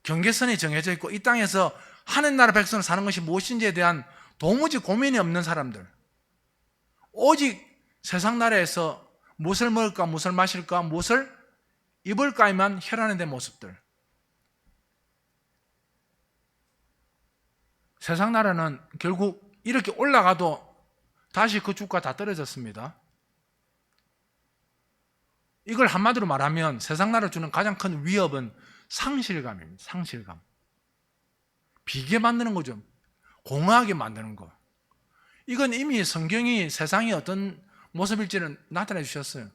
경계선이 정해져 있고 이 땅에서 하늘나라 백성을 사는 것이 무엇인지에 대한 도무지 고민이 없는 사람들. 오직 세상 나라에서 무엇을 먹을까, 무엇을 마실까, 무엇을 입을까에만 혈안의 된 모습들. 세상 나라는 결국 이렇게 올라가도 다시 그 주가 다 떨어졌습니다. 이걸 한마디로 말하면 세상 나라를 주는 가장 큰 위협은 상실감입니다. 상실감. 비게 만드는 거죠. 공허하게 만드는 거. 이건 이미 성경이 세상이 어떤 모습일지는 나타내 주셨어요.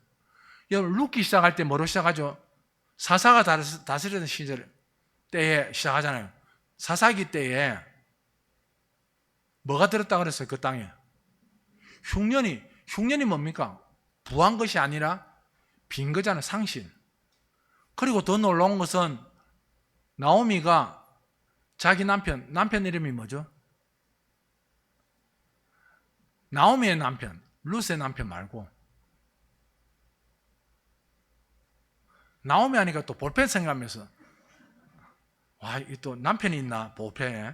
여러분, 룻기 시작할 때 뭐로 시작하죠? 사사가 다스리던 시절 때에 시작하잖아요. 사사기 때에 뭐가 들었다 그랬어요? 그 땅에 흉년이 뭡니까? 부한 것이 아니라 빈 거잖아요. 상실. 그리고 더 놀라운 것은 나오미가 자기 남편 이름이 뭐죠? 나오미의 남편, 룻의 남편 말고 나오미 하니까 또 볼펜 생각하면서 와, 이 또 남편이 있나 볼펜에.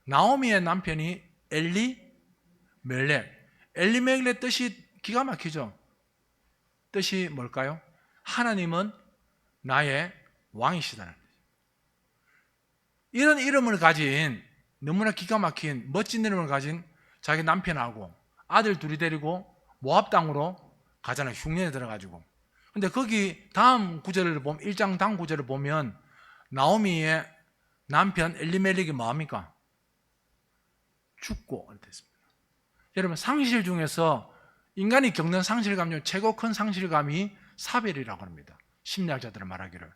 나오미의 남편이 엘리멜렉. 엘리멜렉의 뜻이 기가 막히죠. 뜻이 뭘까요? 하나님은 나의 왕이시다는 거죠. 이런 이름을 가진 너무나 기가 막힌 멋진 이름을 가진 자기 남편하고 아들 둘이 데리고 모압 땅으로 가잖아요. 흉년에 들어가지고. 근데 거기 다음 구절을 보면 1장 다음 구절을 보면 나오미의 남편 엘리멜렉이 뭐합니까? 죽고 이렇게 됐습니다. 여러분, 상실 중에서 인간이 겪는 상실감 중 최고 큰 상실감이 사별이라고 합니다. 심리학자들은 말하기를.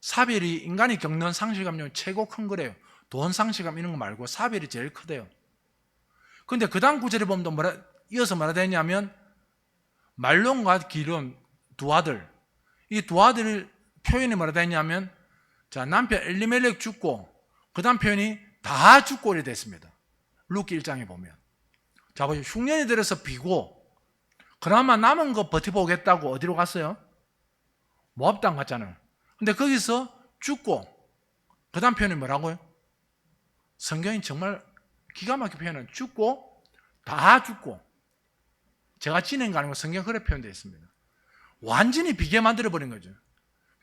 사별이 인간이 겪는 상실감 중 최고 큰 거래요. 돈 상실감 이런 거 말고 사별이 제일 크대요. 근데 그 다음 구절에 보면 또 이어서 뭐라 되냐면 말론과 기름 두 아들. 이 두 아들 표현이 뭐라 되냐면 자, 남편 엘리멜렉 죽고 그 다음 표현이 다 죽고 이래 됐습니다. 룻기 1장에 보면. 자, 보시죠. 흉년이 들어서 비고 그나마 남은 거 버텨보겠다고 어디로 갔어요? 모압당 갔잖아요. 근데 거기서 죽고 그 다음 표현이 뭐라고요? 성경이 정말 기가 막히게 표현은 죽고 다 죽고 제가 지낸 거 아니고 성경 그렇게 표현되어 있습니다. 완전히 비게 만들어버린 거죠.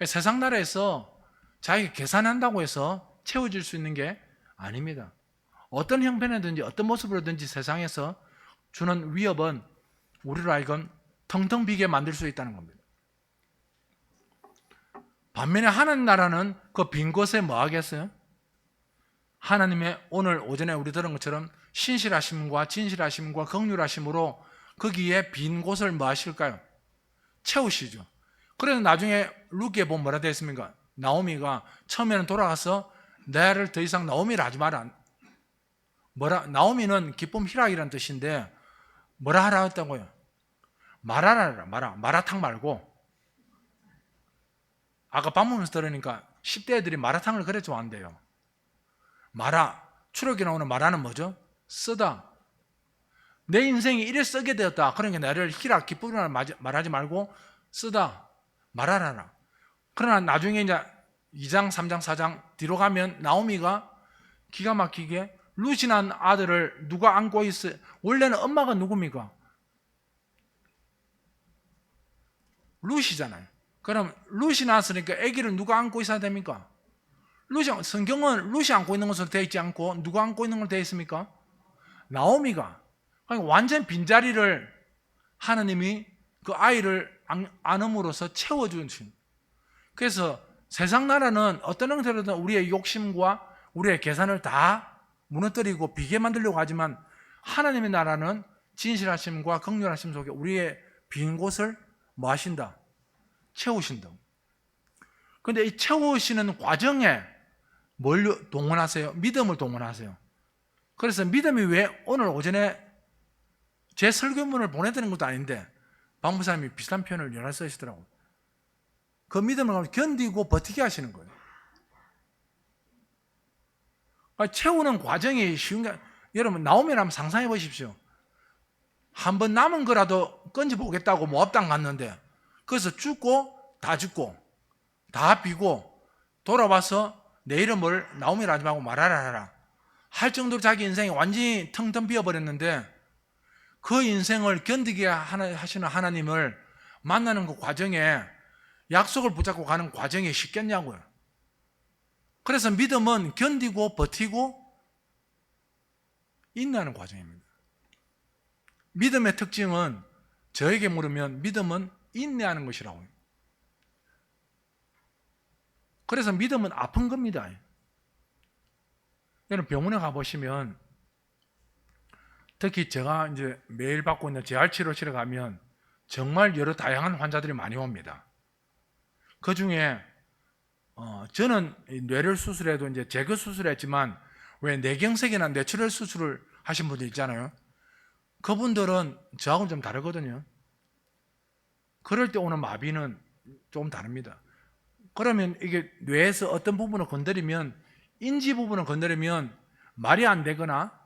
세상 나라에서 자기가 계산한다고 해서 채워질 수 있는 게 아닙니다. 어떤 형편이든지 어떤 모습으로든지 세상에서 주는 위협은 우리로 하여금 텅텅 비게 만들 수 있다는 겁니다. 반면에 하나님 나라는 그 빈 곳에 뭐 하겠어요? 하나님의 오늘 오전에 우리 들은 것처럼 신실하심과 진실하심과 긍휼하심으로 거기에 빈 곳을 뭐 하실까요? 채우시죠. 그래서 나중에 루키에 보면 뭐라 되어 있습니까? 나오미가 처음에는 돌아가서 나를 더 이상 나오미를 하지 마라. 나오미는 기쁨 희락이라는 뜻인데 뭐라 하라 했다고요? 말하라. 마라탕 말고. 아까 밥 먹으면서 들으니까 10대 애들이 마라탕을 그래 좋아한대요. 추록에 나오는 마라는 뭐죠? 쓰다. 내 인생이 이래 쓰게 되었다. 그러니까 나를 희락, 기쁨이라 말하지 말고 쓰다. 말하라. 그러나 나중에 이제 2장, 3장, 4장 뒤로 가면 나오미가 기가 막히게 루시난 아들을 누가 안고 있어요? 원래는 엄마가 누굽니까? 루시잖아요. 그럼 루시 낳았으니까 아기를 누가 안고 있어야 됩니까? 성경은 루시 안고 있는 것으로 되어 있지 않고 누가 안고 있는 걸로 되어 있습니까? 나오미가. 그러니까 완전 빈자리를 하나님이 그 아이를 안음으로써 채워주신. 그래서 세상 나라는 어떤 형태로든 우리의 욕심과 우리의 계산을 다 무너뜨리고 비게 만들려고 하지만 하나님의 나라는 진실하심과 긍휼하심 속에 우리의 빈 곳을 뭐 하신다? 채우신다. 그런데 이 채우시는 과정에 뭘 동원하세요? 믿음을 동원하세요. 그래서 믿음이 왜 오늘 오전에 제 설교문을 보내드리는 것도 아닌데 박무사님이 비슷한 표현을 여러 쓰시더라고요. 그 믿음을 견디고 버티게 하시는 거예요. 그러니까 채우는 과정이 쉬운 게, 여러분 나오면 한번 상상해 보십시오. 한번 남은 거라도 건져보겠다고 모압당 갔는데 그래서 죽고 다 비고 돌아와서 내 이름을 나오미라 하지 말고 말하라 할 정도로 자기 인생이 완전히 텅텅 비어버렸는데 그 인생을 견디게 하시는 하나님을 만나는 그 과정에 약속을 붙잡고 가는 과정이 쉽겠냐고요. 그래서 믿음은 견디고 버티고 인내하는 과정입니다. 믿음의 특징은 저에게 물으면 믿음은 인내하는 것이라고요. 그래서 믿음은 아픈 겁니다. 여러분 병원에 가보시면 특히 제가 이제 매일 받고 있는 재활치료실에 가면 정말 여러 다양한 환자들이 많이 옵니다. 그 중에 저는 뇌를 수술해도 이제 제거 수술했지만 왜 뇌경색이나 뇌출혈 수술을 하신 분들 있잖아요. 그분들은 저하고는 좀 다르거든요. 그럴 때 오는 마비는 좀 다릅니다. 그러면 이게 뇌에서 어떤 부분을 건드리면 인지 부분을 건드리면 말이 안 되거나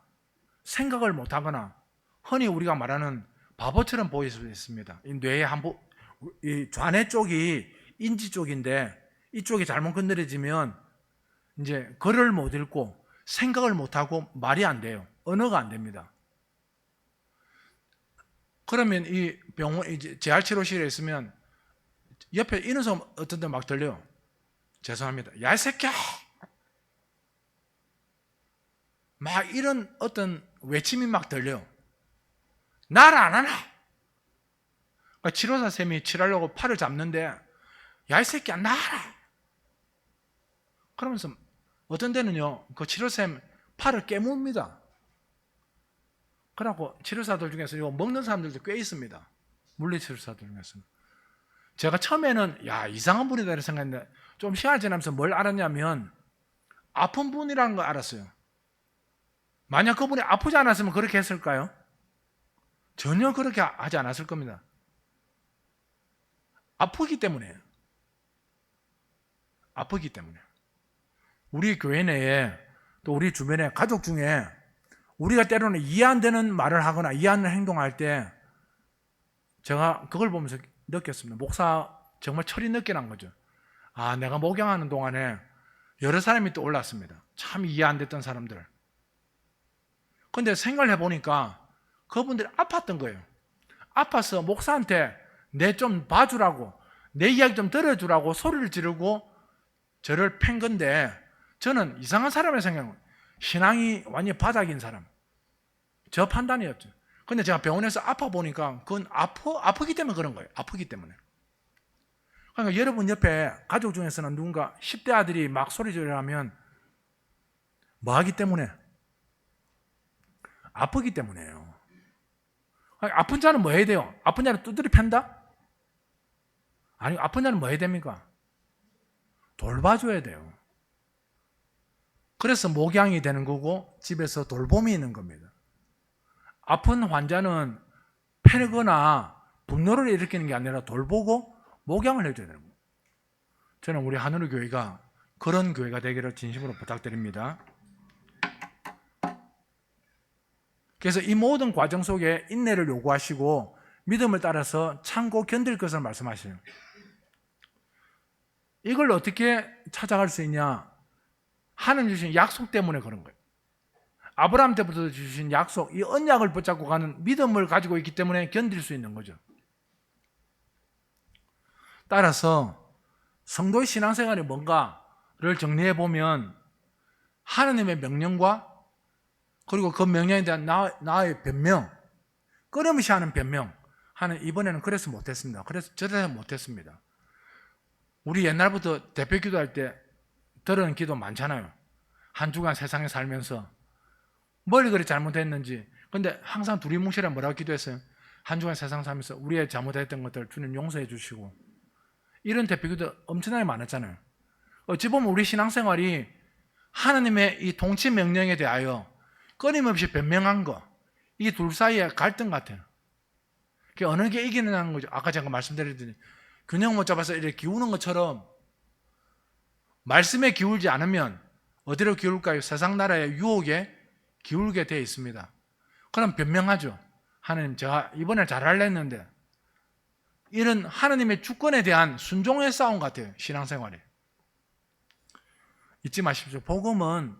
생각을 못 하거나 흔히 우리가 말하는 바보처럼 보일 수 있습니다. 이 뇌의 이 좌뇌 쪽이 인지 쪽인데 이쪽이 잘못 건드려지면 이제 글을 못 읽고 생각을 못 하고 말이 안 돼요. 언어가 안 됩니다. 그러면 이 병원 이제 재활치료실에 있으면 옆에 이런 소리 어떤 데 막 들려요. 죄송합니다. 야 이 새끼야! 막 이런 어떤 외침이 막 들려요. 날 안 하나? 그러니까 치료사 쌤이 치료하려고 팔을 잡는데 야 이 새끼야 나라! 그러면서 어떤 데는요 그 치료쌤 팔을 깨뭅니다. 그래갖고 치료사들 중에서 이거 먹는 사람들도 꽤 있습니다. 물리치료사들 중에서는. 제가 처음에는 야 이상한 분이다 이렇게 생각했는데 좀 시간이 지나면서 뭘 알았냐면 아픈 분이라는 걸 알았어요. 만약 그분이 아프지 않았으면 그렇게 했을까요? 전혀 그렇게 하지 않았을 겁니다. 아프기 때문에. 우리 교회 내에 또 우리 주변에 가족 중에 우리가 때로는 이해 안 되는 말을 하거나 이해 안 되는 행동할 때 제가 그걸 보면서 느꼈습니다. 목사 정말 철이 늦게 난 거죠. 아, 내가 목양하는 동안에 여러 사람이 또 올랐습니다. 참 이해 안 됐던 사람들. 근데 생각을 해보니까 그분들이 아팠던 거예요. 아파서 목사한테 내 좀 봐주라고, 내 이야기 좀 들어주라고 소리를 지르고 저를 팬 건데, 저는 이상한 사람의 생각은 신앙이 완전히 바닥인 사람, 저 판단이었죠. 근데 제가 병원에서 아파 보니까 그건 아프기 때문에 그런 거예요. 아프기 때문에. 그러니까 여러분 옆에 가족 중에서는 누군가 10대 아들이 막 소리 지르면 뭐 하기 때문에? 아프기 때문에요. 아니, 아픈 자는 뭐 해야 돼요? 아픈 자는 두드려 팬다? 아니, 아픈 자는 뭐 해야 됩니까? 돌봐줘야 돼요. 그래서 목양이 되는 거고 집에서 돌봄이 있는 겁니다. 아픈 환자는 패거나 분노를 일으키는 게 아니라 돌보고 목양을 해줘야 되는 거예요. 저는 우리 하늘의 교회가 그런 교회가 되기를 진심으로 부탁드립니다. 그래서 이 모든 과정 속에 인내를 요구하시고 믿음을 따라서 참고 견딜 것을 말씀하시는, 이걸 어떻게 찾아갈 수 있냐? 하나님 주신 약속 때문에 그런 거예요. 아브라함 때부터 주신 약속, 이 언약을 붙잡고 가는 믿음을 가지고 있기 때문에 견딜 수 있는 거죠. 따라서 성도의 신앙생활이 뭔가를 정리해 보면 하나님의 명령과 그리고 그 명령에 대한 나의 변명, 끊임없이 하는 변명, 이번에는 그래서 못했습니다. 그래서 저래서 못했습니다. 우리 옛날부터 대표 기도할 때 들은 기도 많잖아요. 한 주간 세상에 살면서 뭘 그리 잘못했는지. 근데 항상 둘이 뭉치라 뭐라고 기도했어요? 한 주간 세상 살면서 우리의 잘못했던 것들 주님 용서해 주시고. 이런 대표 기도 엄청나게 많았잖아요. 어찌 보면 우리 신앙생활이 하나님의 이 통치 명령에 대하여 끊임없이 변명한 거, 이 둘 사이의 갈등 같아요. 그게 어느 게 이기느냐는 거죠. 아까 제가 말씀드렸더니 균형 못 잡아서 이렇게 기우는 것처럼 말씀에 기울지 않으면 어디로 기울까요? 세상 나라의 유혹에 기울게 되어 있습니다. 그럼 변명하죠. 하나님, 제가 이번에 잘하려 했는데. 이런 하나님의 주권에 대한 순종의 싸움 같아요. 신앙생활이. 잊지 마십시오. 복음은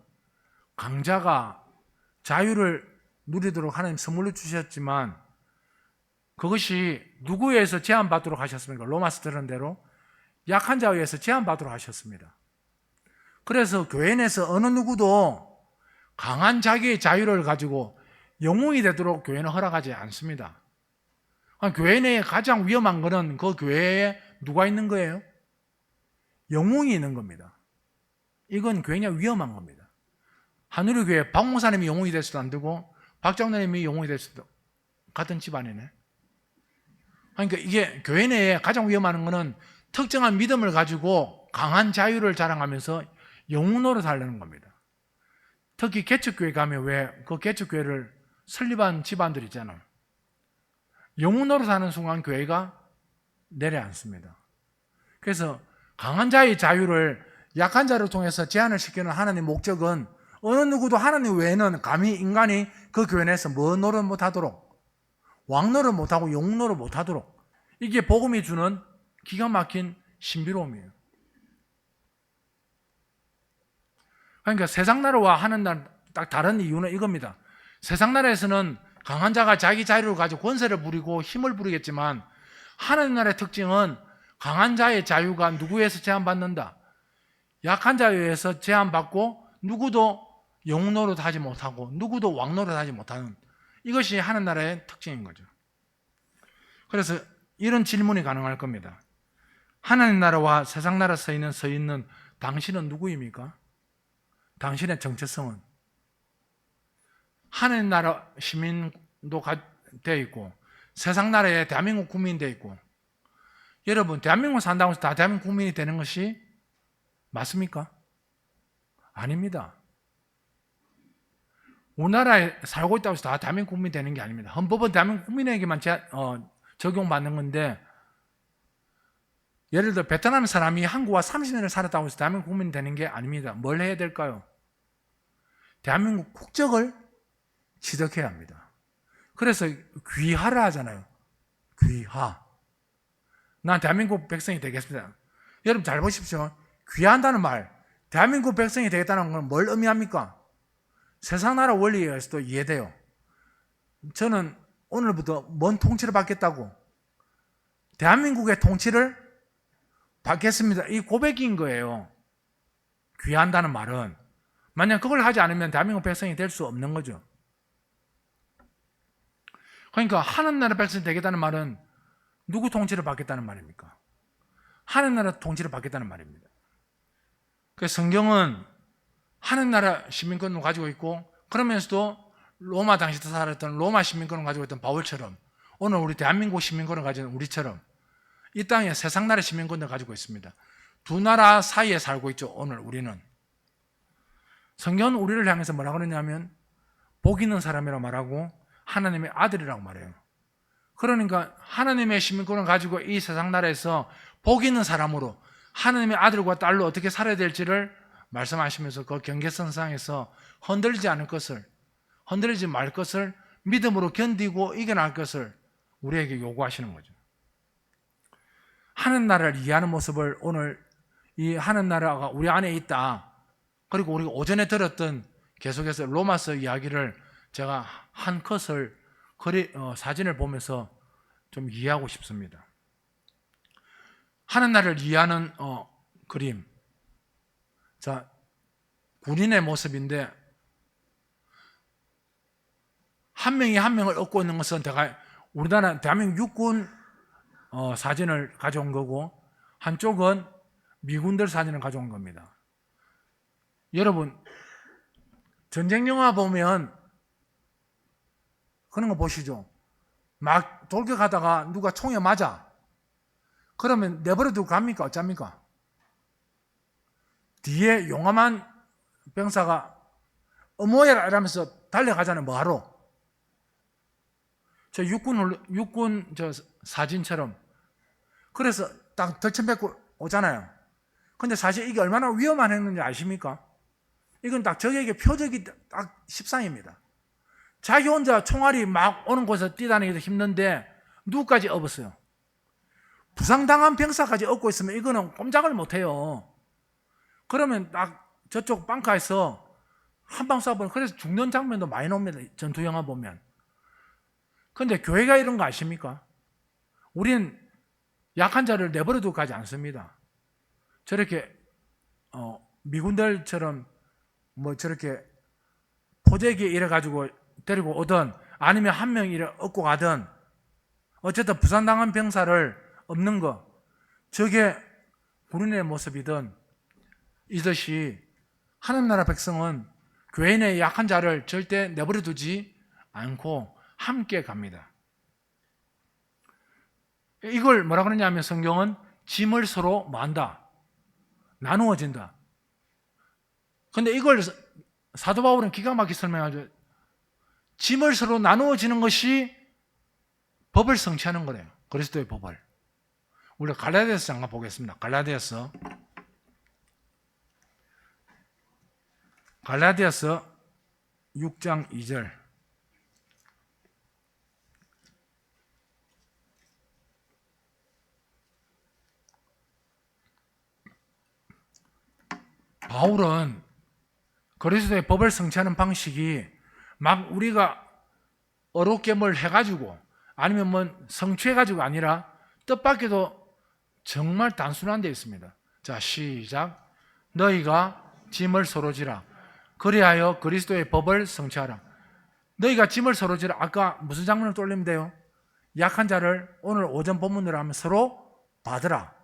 강자가 자유를 누리도록 하나님 선물로 주셨지만 그것이 누구에 의해서 제한받도록 하셨습니까? 로마서 들은 대로 약한 자에 의해서 제한받도록 하셨습니다. 그래서 교회 내에서 어느 누구도 강한 자기의 자유를 가지고 영웅이 되도록 교회는 허락하지 않습니다. 교회 내에 가장 위험한 것은 그 교회에 누가 있는 거예요? 영웅이 있는 겁니다. 이건 굉장히 위험한 겁니다. 하늘의 교회 박 목사님이 영웅이 될 수도 안 되고 박 장로님이 영웅이 될 수도, 같은 집안이네. 그러니까 이게 교회 내에 가장 위험한 것은 특정한 믿음을 가지고 강한 자유를 자랑하면서 영웅 노릇하려는 겁니다. 특히 개척교회 가면 왜 그 개척교회를 설립한 집안들 있잖아요. 영웅 노릇하는 순간 교회가 내려앉습니다. 그래서 강한 자의 자유를 약한 자를 통해서 제한을 시키는 하나님의 목적은 어느 누구도 하나님 외에는 감히 인간이 그 교회 내에서 뭐 노릇 못하도록, 왕 노릇 못하고 영웅 노릇 못하도록, 이게 복음이 주는 기가 막힌 신비로움이에요. 그러니까 세상 나라와 하는 나라 딱 다른 이유는 이겁니다. 세상 나라에서는 강한 자가 자기 자유를 가지고 권세를 부리고 힘을 부리겠지만 하나님 나라의 특징은 강한 자의 자유가 누구에서 제한받는다? 약한 자에 의해서 제한받고 누구도 영웅 노릇하지 못하고 누구도 왕 노릇하지 못하는, 이것이 하나님 나라의 특징인 거죠. 그래서 이런 질문이 가능할 겁니다. 하나님 나라와 세상 나라 서 있는 당신은 누구입니까? 당신의 정체성은? 하나님 나라 시민도 되어 있고 세상 나라에 대한민국 국민이 되어 있고, 여러분 대한민국 산다고 해서 다 대한민국 국민이 되는 것이 맞습니까? 아닙니다. 우리나라에 살고 있다고 해서 다 대한민국 국민이 되는 게 아닙니다. 헌법은 대한민국 국민에게만 적용받는 건데, 예를 들어 베트남 사람이 한국 와 30년을 살았다고 해서 대한민국 국민이 되는 게 아닙니다. 뭘 해야 될까요? 대한민국 국적을 지적해야 합니다. 그래서 귀하라 하잖아요. 귀하. 난 대한민국 백성이 되겠습니다. 여러분 잘 보십시오. 귀한다는 말, 대한민국 백성이 되겠다는 건 뭘 의미합니까? 세상 나라 원리에 의해서도 이해돼요. 저는 오늘부터 뭔 통치를 받겠다고? 대한민국의 통치를 받겠습니다. 이 고백인 거예요. 귀한다는 말은. 만약 그걸 하지 않으면 대한민국 백성이 될 수 없는 거죠. 그러니까 하늘나라 백성이 되겠다는 말은 누구 통치를 받겠다는 말입니까? 하늘나라 통치를 받겠다는 말입니다. 그래서 성경은 하늘나라 시민권을 가지고 있고, 그러면서도 로마 당시 때 살았던 로마 시민권을 가지고 있던 바울처럼 오늘 우리 대한민국 시민권을 가진 우리처럼 이 땅에 세상 나라 시민권을 가지고 있습니다. 두 나라 사이에 살고 있죠. 오늘 우리는. 성경은 우리를 향해서 뭐라고 그러냐면 복 있는 사람이라고 말하고 하나님의 아들이라고 말해요. 그러니까 하나님의 시민권을 가지고 이 세상 나라에서 복 있는 사람으로 하나님의 아들과 딸로 어떻게 살아야 될지를 말씀하시면서 그 경계선상에서 흔들리지 않을 것을, 흔들리지 말 것을 믿음으로 견디고 이겨낼 것을 우리에게 요구하시는 거죠. 하늘나라를 이해하는 모습을 오늘 이 하늘나라가 우리 안에 있다. 그리고 우리가 오전에 들었던 계속해서 로마서 이야기를 제가 한 컷을 사진을 보면서 좀 이해하고 싶습니다. 하늘나라를 이해하는 그림. 자, 군인의 모습인데 한 명이 한 명을 얻고 있는 것은 우리나라 대한민국 육군 사진을 가져온 거고, 한쪽은 미군들 사진을 가져온 겁니다. 여러분 전쟁 영화 보면 그런 거 보시죠. 막 돌격하다가 누가 총에 맞아. 그러면 내버려 두고 갑니까? 어쩝니까? 뒤에 용감한 병사가 어머해라 이러면서 달려가잖아요. 뭐하러? 저 육군 저 사진처럼. 그래서 딱 덜쳐뱉고 오잖아요. 근데 사실 이게 얼마나 위험한 행동인지 아십니까? 이건 딱 적에게 표적이 딱 십상입니다. 자기 혼자 총알이 막 오는 곳에서 뛰다니기도 힘든데 누구까지 업었어요? 부상당한 병사까지 업고 있으면 이거는 꼼짝을 못해요. 그러면 딱 저쪽 방카에서 한 방 쏴보면 그래서 죽는 장면도 많이 나옵니다. 전투 영화 보면. 근데 교회가 이런 거 아십니까? 우리는 약한 자를 내버려 두고 가지 않습니다. 저렇게 미군들처럼 뭐 저렇게 포대기에 이래가지고 데리고 오든 아니면 한 명 이래 얻고 가든 어쨌든 부상당한 병사를 없는 거, 저게 군인의 모습이든 이듯이 하늘나라 백성은 교인의 약한 자를 절대 내버려 두지 않고 함께 갑니다. 이걸 뭐라 그러냐면 성경은 짐을 서로 뭐한다? 나누어진다. 근데 이걸 사도 바울은 기가 막히게 설명하죠. 짐을 서로 나누어지는 것이 법을 성취하는 거래요. 그리스도의 법을. 우리가 갈라디아서 잠깐 보겠습니다. 갈라디아서 6장 2절. 바울은 그리스도의 법을 성취하는 방식이 막 우리가 어렵게 뭘 해가지고 아니면 뭐 성취해가지고 아니라 뜻밖에도 정말 단순한 데 있습니다. 자, 시작. 너희가 짐을 서로 지라. 그리하여 그리스도의 법을 성취하라. 너희가 짐을 서로 지라. 아까 무슨 장면을 떠올리면 돼요? 약한 자를 오늘 오전 본문으로 하면 서로 받으라.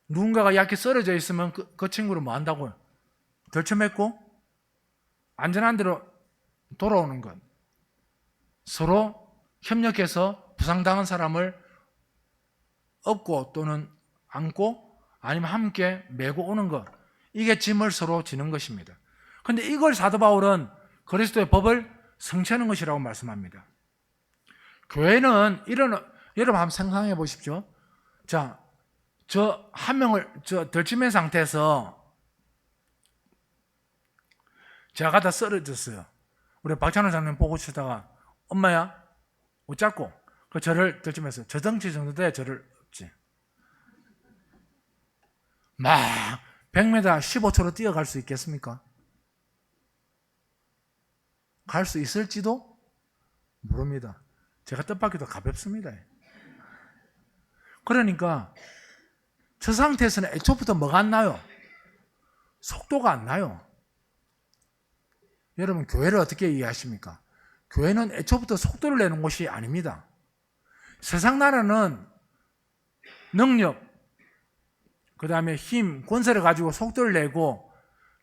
누군가가 약해 쓰러져 있으면 그 친구를 뭐 한다고요? 덜쳐맺고 안전한 데로 돌아오는 것. 서로 협력해서 부상당한 사람을 업고 또는 안고 아니면 함께 메고 오는 것. 이게 짐을 서로 지는 것입니다. 그런데 이걸 사도 바울은 그리스도의 법을 성취하는 것이라고 말씀합니다. 교회는 여러분 한번 상상해 보십시오. 자, 저 한 명을 덜침맨 상태에서 제가 가다 쓰러졌어요. 우리 박찬호 장님 보고 치다가 엄마야 어쩌고 그 저를 들치면서 저 덩치 정도 돼야 저를 없지. 막 100m 15초로 뛰어갈 수 있겠습니까? 갈 수 있을지도 모릅니다. 제가 뜻밖에도 가볍습니다. 그러니까 저 상태에서는 애초부터 뭐가 안 나요? 속도가 안 나요. 여러분 교회를 어떻게 이해하십니까? 교회는 애초부터 속도를 내는 곳이 아닙니다. 세상 나라는 능력, 그 다음에 힘, 권세를 가지고 속도를 내고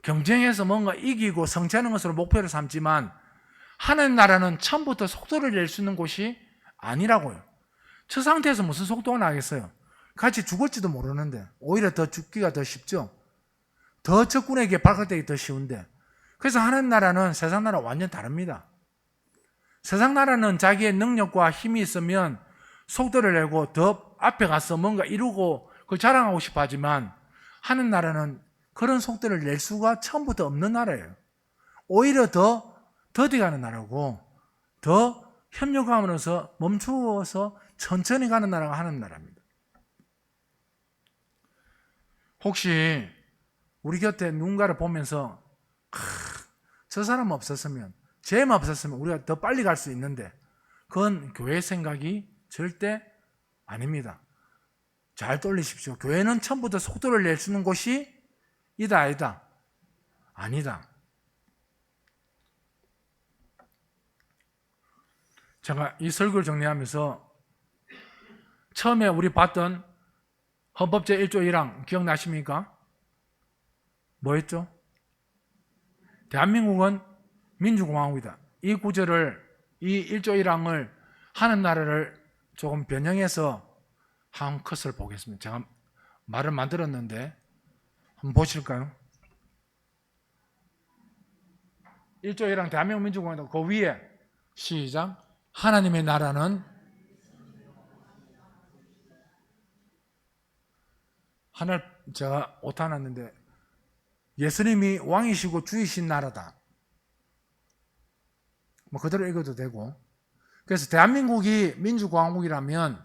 경쟁해서 뭔가 이기고 성취하는 것으로 목표를 삼지만 하나님 나라는 처음부터 속도를 낼 수 있는 곳이 아니라고요. 저 상태에서 무슨 속도가 나겠어요? 같이 죽을지도 모르는데 오히려 더 죽기가 더 쉽죠. 더 적군에게 발각되기 더 쉬운데 그래서 하나님 나라는 세상 나라와 완전 다릅니다. 세상 나라는 자기의 능력과 힘이 있으면 속도를 내고 더 앞에 가서 뭔가 이루고 그걸 자랑하고 싶어 하지만 하나님 나라는 그런 속도를 낼 수가 처음부터 없는 나라예요. 오히려 더 더디가는 나라고 더 협력함으로써 멈추어서 천천히 가는 나라가 하나님 나라입니다. 혹시 우리 곁에 누군가를 보면서 저 사람 없었으면 쟤만 없었으면 우리가 더 빨리 갈 수 있는데 그건 교회 생각이 절대 아닙니다. 잘 돌리십시오. 교회는 처음부터 속도를 낼 수 있는 곳이 이다 아니다? 아니다. 제가 이 설교를 정리하면서 처음에 우리 봤던 헌법 제1조 1항 기억나십니까? 뭐였죠? 대한민국은 민주공화국이다. 이 구절을 이 1조 1항을 하는 나라를 조금 변형해서 한 컷을 보겠습니다. 제가 말을 만들었는데 한번 보실까요? 1조 1항 대한민국 민주공화국 그 위에 시작 하나님의 나라는 하늘 제가 오타 놨는데 예수님이 왕이시고 주이신 나라다. 뭐 그대로 읽어도 되고 그래서 대한민국이 민주공화국이라면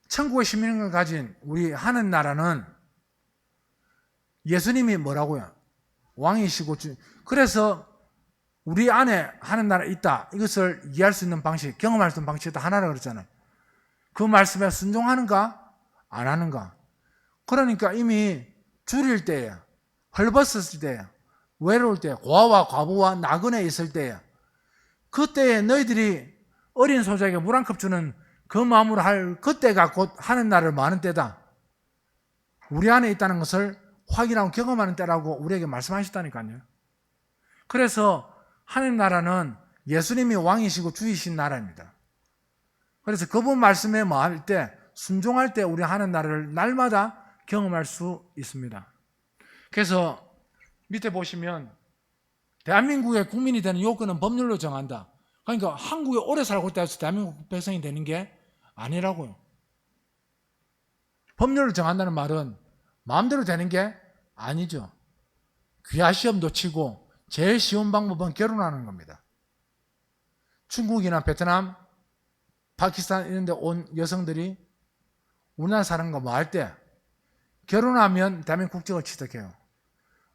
천국의 시민을 가진 우리 하는 나라는 예수님이 뭐라고요? 왕이시고 주. 그래서 우리 안에 하는 나라 있다. 이것을 이해할 수 있는 방식, 경험할 수 있는 방식이 다 하나라 그랬잖아요. 그 말씀에 순종하는가? 안 하는가? 그러니까 이미 줄일 때야, 헐벗었을 때야, 외로울 때, 고아와 과부와 나그네 있을 때야. 그때에 너희들이 어린 소자에게 물 한 컵 주는 그 마음으로 할 그때가 곧 하는 날을 많은 때다. 우리 안에 있다는 것을 확인하고 경험하는 때라고 우리에게 말씀하셨다니까요. 그래서 하나님 나라는 예수님이 왕이시고 주이신 나라입니다. 그래서 그분 말씀에 뭐 할 때, 순종할 때 우리 하는 나라를 날마다 경험할 수 있습니다. 그래서 밑에 보시면 대한민국의 국민이 되는 요건은 법률로 정한다. 그러니까 한국에 오래 살고 있다 해서 대한민국 백성이 되는 게 아니라고요. 법률을 정한다는 말은 마음대로 되는 게 아니죠. 귀화 시험도 치고 제일 쉬운 방법은 결혼하는 겁니다. 중국이나 베트남, 파키스탄 이런 데 온 여성들이 우리나라 사는 거 뭐 할 때 결혼하면 대한민국 국적을 취득해요.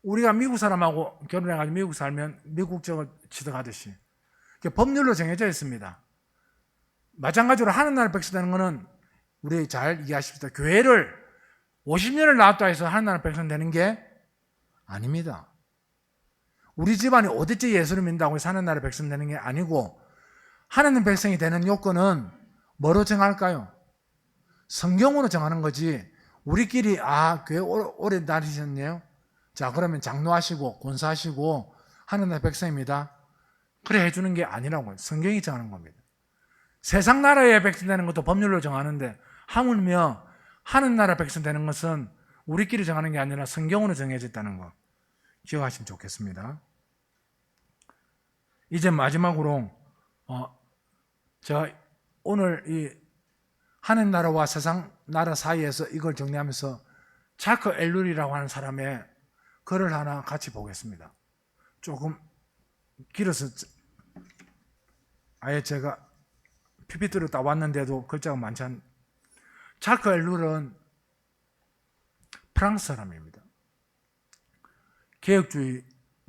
우리가 미국 사람하고 결혼해가지고 미국 살면 미국 국적을 취득하듯이 법률로 정해져 있습니다. 마찬가지로 하는 나라 백성 되는 것은 우리 잘 이해하십시오. 교회를 50년을 나왔다 해서 하는 나라 백성 되는 게 아닙니다. 우리 집안이 어디째 예수를 믿는다고 해서 하는 나라 백성 되는 게 아니고 하나님 백성이 되는 요건은 뭐로 정할까요? 성경으로 정하는 거지 우리끼리 교회 오래 다니셨네요. 자 그러면 장로하시고 권사하시고 하나님의 백성입니다. 그래 해주는 게 아니라고요. 성경이 정하는 겁니다. 세상 나라의 백성 되는 것도 법률로 정하는데 하물며 하는 나라 백성 되는 것은 우리끼리 정하는 게 아니라 성경으로 정해졌다는 거 기억하시면 좋겠습니다. 이제 마지막으로 제가 오늘 이 하는 나라와 세상 나라 사이에서 이걸 정리하면서 자크 엘룰이라고 하는 사람의 글을 하나 같이 보겠습니다. 조금 길어서 아예 제가 PPT로 따왔는데도 글자가 많지 않. 자크 엘룰은 프랑스 사람입니다. 개혁주의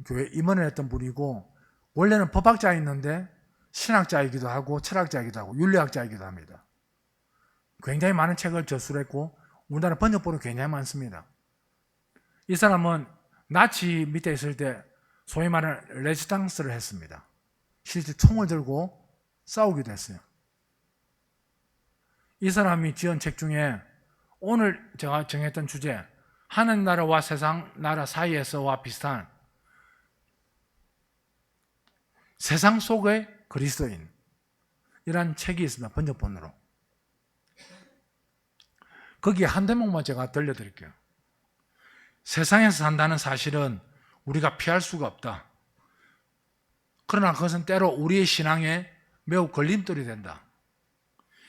교회 임원을 했던 분이고 원래는 법학자였는데 신학자이기도 하고 철학자이기도 하고 윤리학자이기도 합니다. 굉장히 많은 책을 저술했고 우리나라 번역본은 굉장히 많습니다. 이 사람은 나치 밑에 있을 때 소위 말하는 레지스탕스를 했습니다. 실제 총을 들고 싸우기도 했어요. 이 사람이 지은 책 중에 오늘 제가 정했던 주제, 하늘나라와 세상 나라 사이에서와 비슷한 세상 속의 그리스도인 이란 책이 있습니다. 번역본으로. 거기에 한 대목만 제가 들려드릴게요. 세상에서 산다는 사실은 우리가 피할 수가 없다. 그러나 그것은 때로 우리의 신앙에 매우 걸림돌이 된다.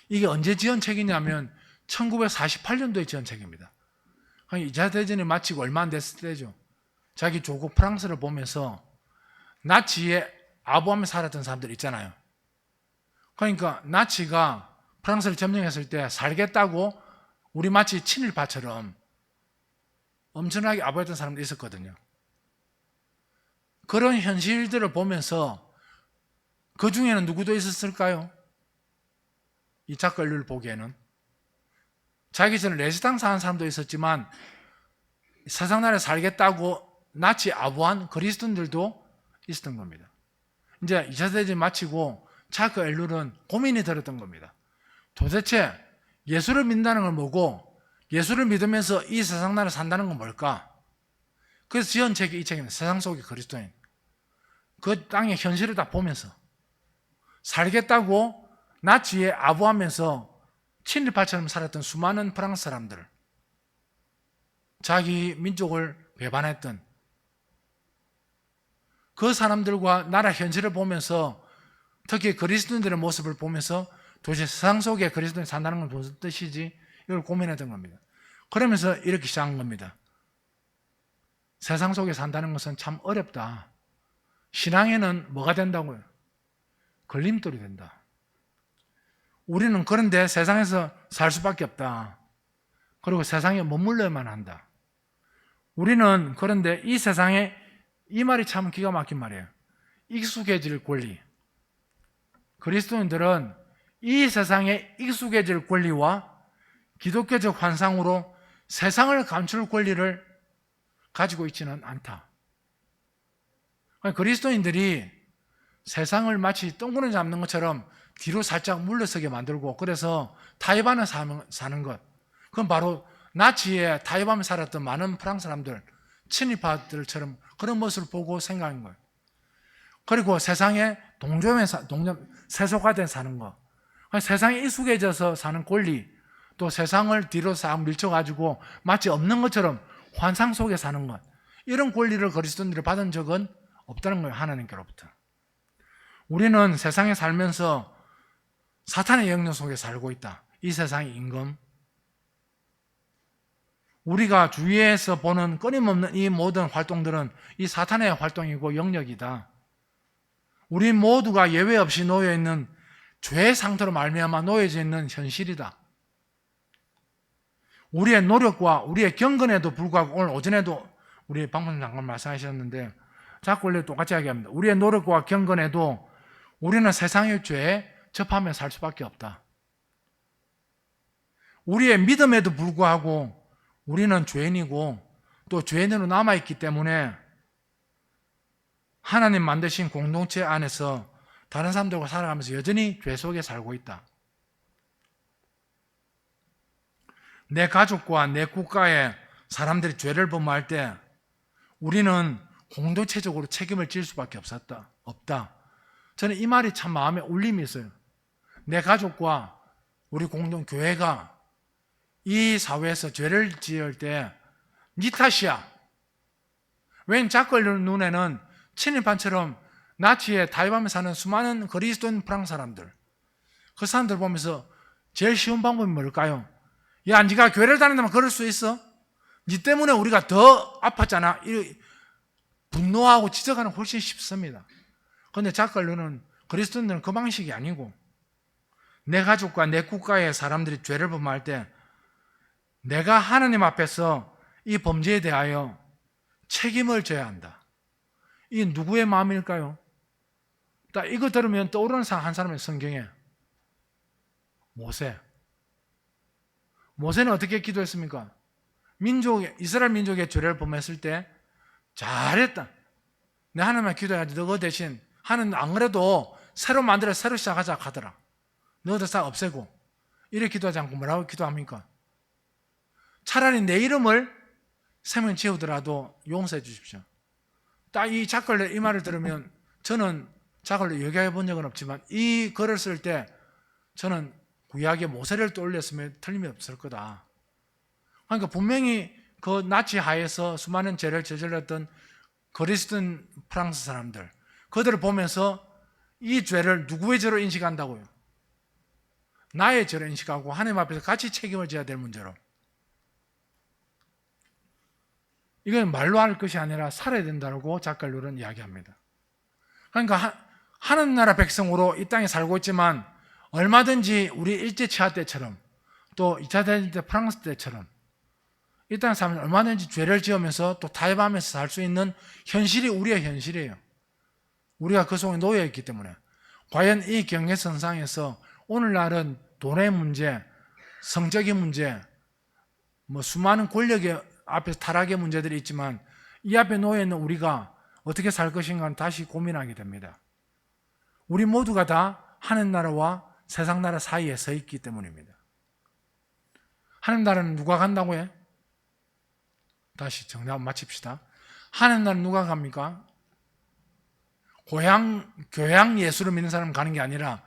이게 언제 지은 책이냐면 1948년도에 지은 책입니다. 2차 대전이 마치고 얼마 안 됐을 때죠. 자기 조국 프랑스를 보면서 나치의 아부함에 살았던 사람들 있잖아요. 그러니까 나치가 프랑스를 점령했을 때 살겠다고 우리 마치 친일파처럼 엄청나게 아부했던 사람도 있었거든요. 그런 현실들을 보면서 그 중에는 누구도 있었을까요? 이 작가를 보기에는 자기 전에 레지스탕스 하는 사람도 있었지만 세상 나라에 살겠다고 나치 아부한 그리스도인들도 있었던 겁니다. 이제 2차 대전이 마치고 자크 엘룰은 고민이 들었던 겁니다. 도대체 예수를 믿는다는 건 뭐고 예수를 믿으면서 이 세상 나라에 산다는 건 뭘까? 그래서 지은 책이 이 책입니다. 세상 속의 그리스도인. 그 땅의 현실을 다 보면서 살겠다고 나치에 아부하면서 친일파처럼 살았던 수많은 프랑스 사람들, 자기 민족을 배반했던 그 사람들과 나라 현실을 보면서 특히 그리스도인들의 모습을 보면서 도대체 세상 속에 그리스도인이 산다는 건 무슨 뜻이지? 이걸 고민했던 겁니다. 그러면서 이렇게 시작한 겁니다. 세상 속에 산다는 것은 참 어렵다. 신앙에는 뭐가 된다고요? 걸림돌이 된다. 우리는 그런데 세상에서 살 수밖에 없다. 그리고 세상에 머물러야만 한다. 우리는 그런데 이 세상에 이 말이 참 기가 막힌 말이에요. 익숙해질 권리. 그리스도인들은 이 세상에 익숙해질 권리와 기독교적 환상으로 세상을 감출 권리를 가지고 있지는 않다. 그리스도인들이 세상을 마치 똥구멍 잡는 것처럼 뒤로 살짝 물러서게 만들고 그래서 타이반을 사는 것. 그건 바로 나치에 타이반에 살았던 많은 프랑스 사람들, 친일파들처럼 그런 모습을 보고 생각한 거예요. 그리고 세상에 세속화돼 사는 것. 세상에 익숙해져서 사는 권리, 또 세상을 뒤로 싹 밀쳐가지고 마치 없는 것처럼 환상 속에 사는 것. 이런 권리를 그리스도인들이 받은 적은 없다는 거예요. 하나님께로부터. 우리는 세상에 살면서 사탄의 영역 속에 살고 있다. 이 세상의 임금. 우리가 주위에서 보는 끊임없는 이 모든 활동들은 이 사탄의 활동이고 영역이다. 우리 모두가 예외 없이 놓여있는 죄의 상태로 말미암아 놓여져 있는 현실이다. 우리의 노력과 우리의 경건에도 불구하고 오늘 오전에도 우리 방금 장관 말씀하셨는데 자꾸 원래 똑같이 이야기합니다. 우리의 노력과 경건에도 우리는 세상의 죄에 접하며 살 수밖에 없다. 우리의 믿음에도 불구하고 우리는 죄인이고 또 죄인으로 남아있기 때문에 하나님 만드신 공동체 안에서 다른 사람들과 살아가면서 여전히 죄 속에 살고 있다. 내 가족과 내 국가의 사람들이 죄를 범할 때 우리는 공동체적으로 책임을 질 수밖에 없다. 저는 이 말이 참 마음에 울림이 있어요. 내 가족과 우리 공동교회가 이 사회에서 죄를 지을 때 네 탓이야. 웬 작걸 눈에는 친일파처럼 나치에 타이반에 사는 수많은 그리스도인 프랑스 사람들, 그 사람들 보면서 제일 쉬운 방법이 뭘까요? 야, 네가 교회를 다닌다면 그럴 수 있어? 네 때문에 우리가 더 아팠잖아. 분노하고 지적하는 훨씬 쉽습니다. 그런데 작걸루는 그리스도인들은 그 방식이 아니고, 내 가족과 내 국가의 사람들이 죄를 범할 때 내가 하나님 앞에서 이 범죄에 대하여 책임을 져야 한다. 이 누구의 마음일까요? 딱 이거 들으면 떠오르는 한 사람의 성경에 모세. 모세는 어떻게 기도했습니까? 이스라엘 민족의 죄를 범했을 때 잘했다. 내 하나님만 기도해야지. 너 대신 하는 안 그래도 새로 만들어 새로 시작하자 하더라. 너도 싹 없애고. 이렇게 기도하지 않고 뭐라고 기도합니까? 차라리 내 이름을 세면 지우더라도 용서해 주십시오. 딱 이 작걸레 이 말을 들으면, 저는 작걸레 얘기해 본 적은 없지만 이 글을 쓸 때 저는 구약의 모세를 떠올렸으면 틀림이 없을 거다. 그러니까 분명히 그 나치 하에서 수많은 죄를 저질렀던 그리스도인 프랑스 사람들, 그들을 보면서 이 죄를 누구의 죄로 인식한다고요? 나의 죄로 인식하고 하나님 앞에서 같이 책임을 져야 될 문제로. 이건 말로 할 것이 아니라 살아야 된다고 작갈률은 이야기합니다. 그러니까 하는 나라 백성으로 이 땅에 살고 있지만 얼마든지 우리 일제 치하 때처럼 또 2차 대전 때 프랑스 때처럼 이 땅에 살면 얼마든지 죄를 지으면서 또 타협하면서 살 수 있는 현실이 우리의 현실이에요. 우리가 그 속에 놓여 있기 때문에. 과연 이 경계선상에서 오늘날은 돈의 문제, 성적인 문제, 수많은 권력의 앞에서 타락의 문제들이 있지만 이 앞에 놓여 있는 우리가 어떻게 살 것인가는 다시 고민하게 됩니다. 우리 모두가 다 하늘 나라와 세상 나라 사이에 서 있기 때문입니다. 하늘 나라는 누가 간다고 해? 다시 정답 맞힙시다. 하늘 나라는 누가 갑니까? 교양 예수를 믿는 사람 가는 게 아니라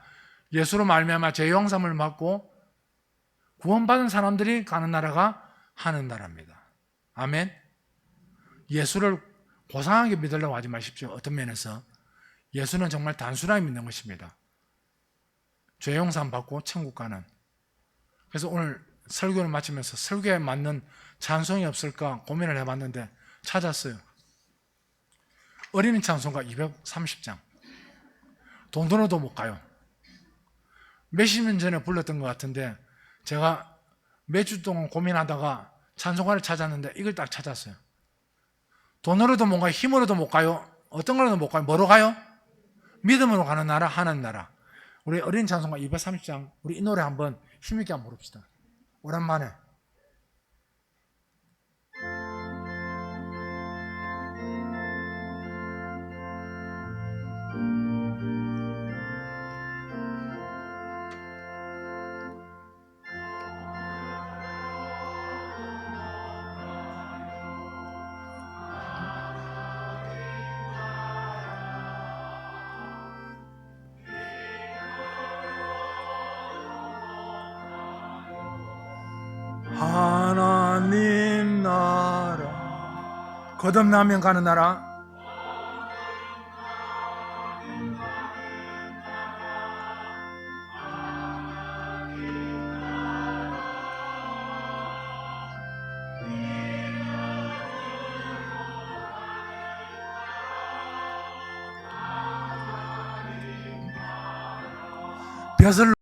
예수로 말미암아 죄 용서를 받고 구원받은 사람들이 가는 나라가 하늘 나라입니다. 아멘. 예수를 고상하게 믿으려고 하지 마십시오. 어떤 면에서 예수는 정말 단순하게 믿는 것입니다. 죄 용서 받고 천국 가는. 그래서 오늘 설교를 마치면서 설교에 맞는 찬송이 없을까 고민을 해봤는데 찾았어요. 어린이 찬송가 230장. 돈으로도 못 가요. 몇십 년 전에 불렀던 것 같은데 제가 몇 주 동안 고민하다가 찬송가를 찾았는데 이걸 딱 찾았어요. 돈으로도 못 가요. 힘으로도 못 가요. 어떤 걸로도 못 가요. 뭐로 가요? 믿음으로 가는 나라, 하는 나라. 우리 어린 찬송가 230장, 우리 이 노래 한번 힘있게 한번 부릅시다. 오랜만에. 하나님 나라, 거듭나면 가는 나라. 벼슬